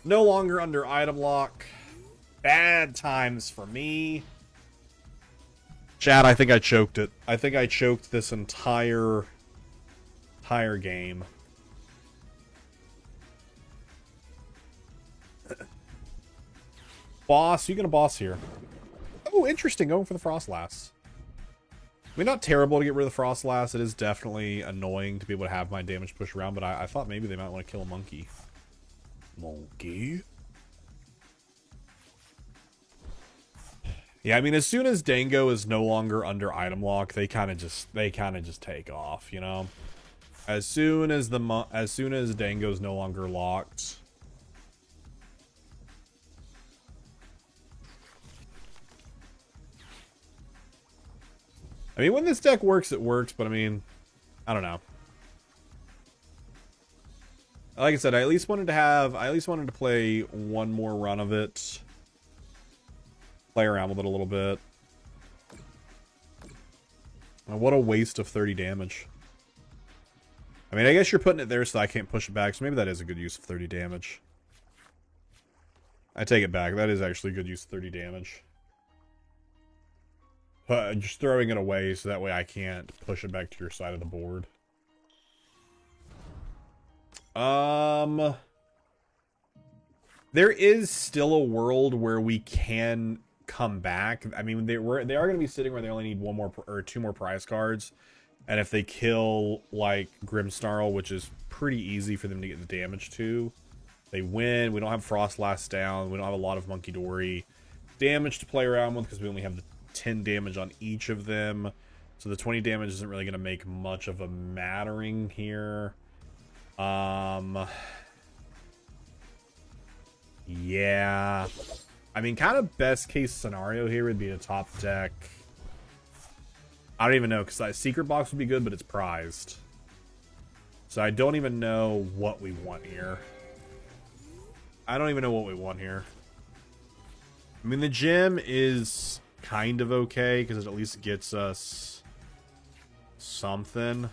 No longer under item lock. Bad times for me. Chat, I think I choked it. I think I choked this entire game. Boss, you gonna boss here. Oh, interesting, going for the Frostlass. I mean, not terrible to get rid of the Frostlass. It is definitely annoying to be able to have my damage push around, but I thought maybe they might want to kill a monkey. Monkey? Yeah, I mean, as soon as Dango is no longer under item lock, they kind of just take off, you know. As soon as Dango's no longer locked, I mean, when this deck works, it works, but I mean, I don't know. Like I said, I at least wanted to play one more run of it. Play around with it a little bit. And what a waste of 30 damage. I mean, I guess you're putting it there so I can't push it back, so maybe that is a good use of 30 damage. I take it back. That is actually a good use of 30 damage. Just throwing it away so that way I can't push it back to your side of the board. There is still a world where we can come back. I mean, they are going to be sitting where they only need one more or two more prize cards. And if they kill, like, Grimmsnarl, which is pretty easy for them to get the damage to, they win. We don't have Frost Last Down. We don't have a lot of Monkey Dory damage to play around with because we only have the 10 damage on each of them. So the 20 damage isn't really going to make much of a mattering here. Yeah. I mean, kind of best case scenario here would be to top deck. I don't even know, because that Secret Box would be good, but it's prized. So I don't even know what we want here. I don't even know what we want here. I mean, the gem is kind of okay, because it at least gets us something.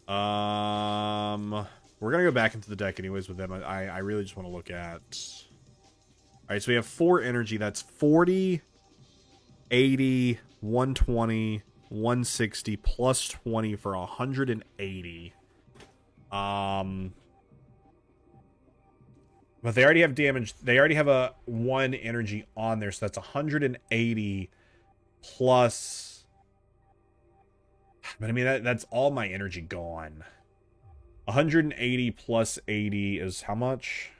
We're going to go back into the deck anyways with them. I really just want to look at... Alright, so we have 4 energy. That's 40... 80, 120, 160, plus 20 for 180. But they already have damage. They already have a 1 energy on there, so that's 180 plus. But I mean, that's all my energy gone. 180 plus 80 is how much?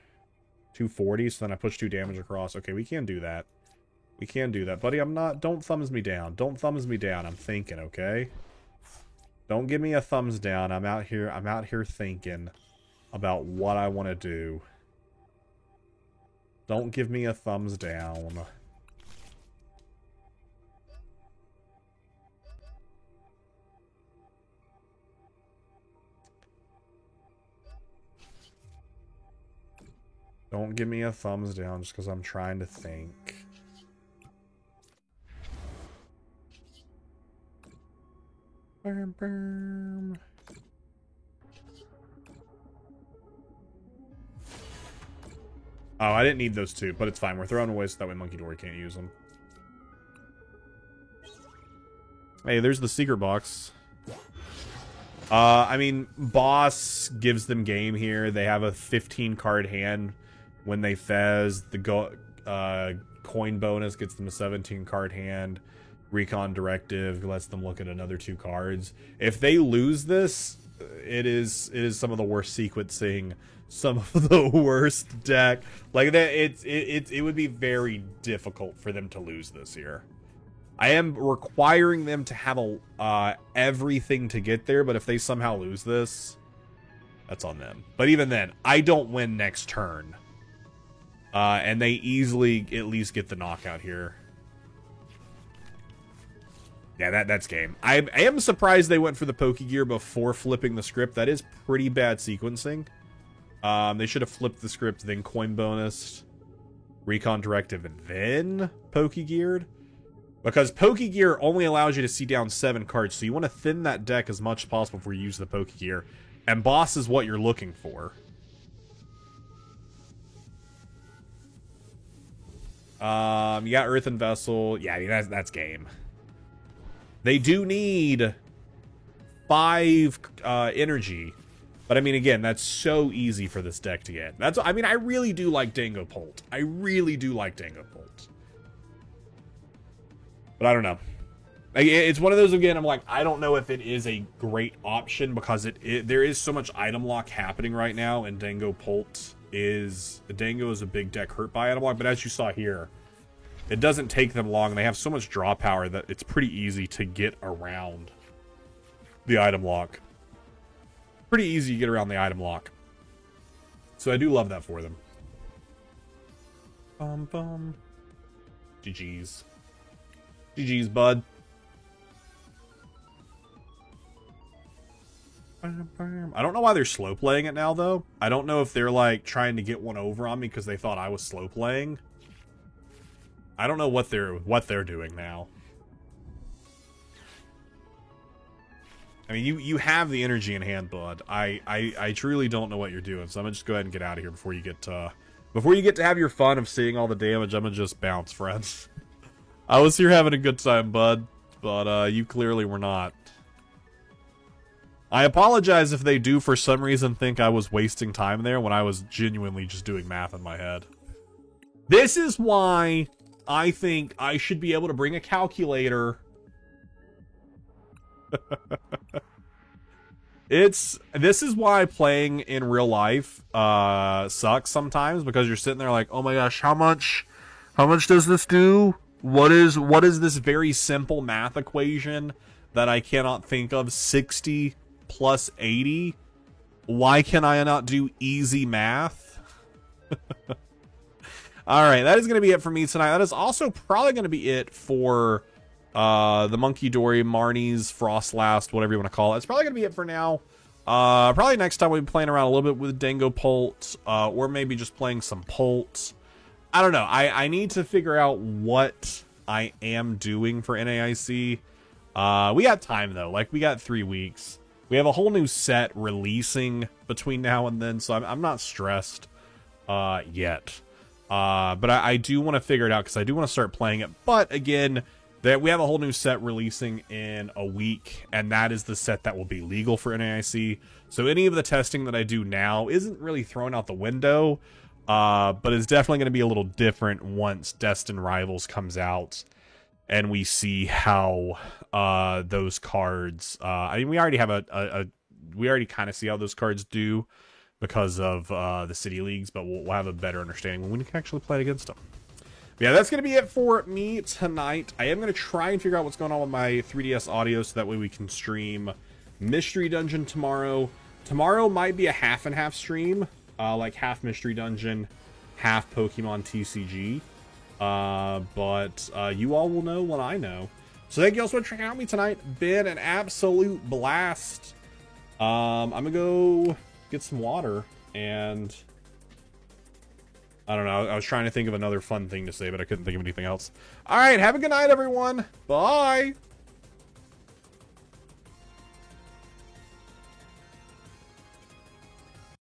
240, so then I push 2 damage across. Okay, we can do that. We can do that. Buddy, I'm not... Don't thumbs me down. Don't thumbs me down. I'm thinking, okay? Don't give me a thumbs down. I'm out here thinking about what I want to do. Don't give me a thumbs down. Don't give me a thumbs down just because I'm trying to think. Oh, I didn't need those 2, but it's fine. We're throwing away so that way Monkey Dory can't use them. Hey, there's the Secret Box. I mean, Boss gives them game here. They have a 15-card hand when they fez. The coin bonus gets them a 17-card hand. Recon Directive lets them look at another 2 cards. If they lose this, it is some of the worst sequencing, some of the worst deck. Like that, it would be very difficult for them to lose this here. I am requiring them to have everything to get there, but if they somehow lose this, that's on them. But even then, I don't win next turn, and they easily at least get the knockout here. Yeah, that's game. I am surprised they went for the Pokegear before flipping the script. That is pretty bad sequencing. They should have flipped the script, then coin bonus, Recon Directive, and then Pokegeared. Because Pokegear only allows you to see down 7 cards, so you want to thin that deck as much as possible before you use the Pokegear. And Boss is what you're looking for. You got Earthen Vessel. Yeah, I mean, that's game. They do need 5 energy. But I mean, again, that's so easy for this deck to get. I mean, I really do like Dango Bolt. I really do like Dango Bolt. But I don't know. It's one of those, again, I'm like, I don't know if it is a great option because there is so much item lock happening right now, and Dango Bolt is a big deck hurt by item lock, but as you saw here, it doesn't take them long. They have so much draw power that it's pretty easy to get around the item lock. Pretty easy to get around the item lock. So I do love that for them. GG's. GG's, bud. I don't know why they're slow playing it now, though. I don't know if they're, like, trying to get one over on me because they thought I was slow playing. I don't know what they're doing now. I mean, you have the energy in hand, bud. I truly don't know what you're doing, so I'm gonna just go ahead and get out of here before you get to have your fun of seeing all the damage. I'm gonna just bounce, friends. I was here having a good time, bud, but you clearly were not. I apologize if they do for some reason think I was wasting time there when I was genuinely just doing math in my head. This is why I think I should be able to bring a calculator. This is why playing in real life sucks sometimes, because you're sitting there like, oh my gosh, how much does this do? What is this very simple math equation that I cannot think of? 60 plus 80? Why can I not do easy math? Alright, that is going to be it for me tonight. That is also probably going to be it for the Monkey Dory, Marnie's, Frostlast, whatever you want to call it. It's probably going to be it for now. Probably next time we'll be playing around a little bit with Dango Polt, or maybe just playing some Polt. I don't know. I need to figure out what I am doing for NAIC. We got time, though. Like, we got 3 weeks. We have a whole new set releasing between now and then, so I'm not stressed yet. But I do want to figure it out, because I do want to start playing it. But, again, that we have a whole new set releasing in a week, and that is the set that will be legal for NAIC. So any of the testing that I do now isn't really thrown out the window, but it's definitely going to be a little different once Destined Rivals comes out and we see how those cards. I mean, we already have we already kind of see how those cards do because of the City Leagues, but we'll have a better understanding when we can actually play against them. Yeah, that's going to be it for me tonight. I am going to try and figure out what's going on with my 3DS audio so that way we can stream Mystery Dungeon tomorrow. Tomorrow might be a half and half stream, like half Mystery Dungeon, half Pokemon TCG. But you all will know what I know. So thank you all so much for checking out me tonight. Been an absolute blast. I'm going to go get some water and... I don't know. I was trying to think of another fun thing to say, but I couldn't think of anything else. All right. Have a good night, everyone. Bye.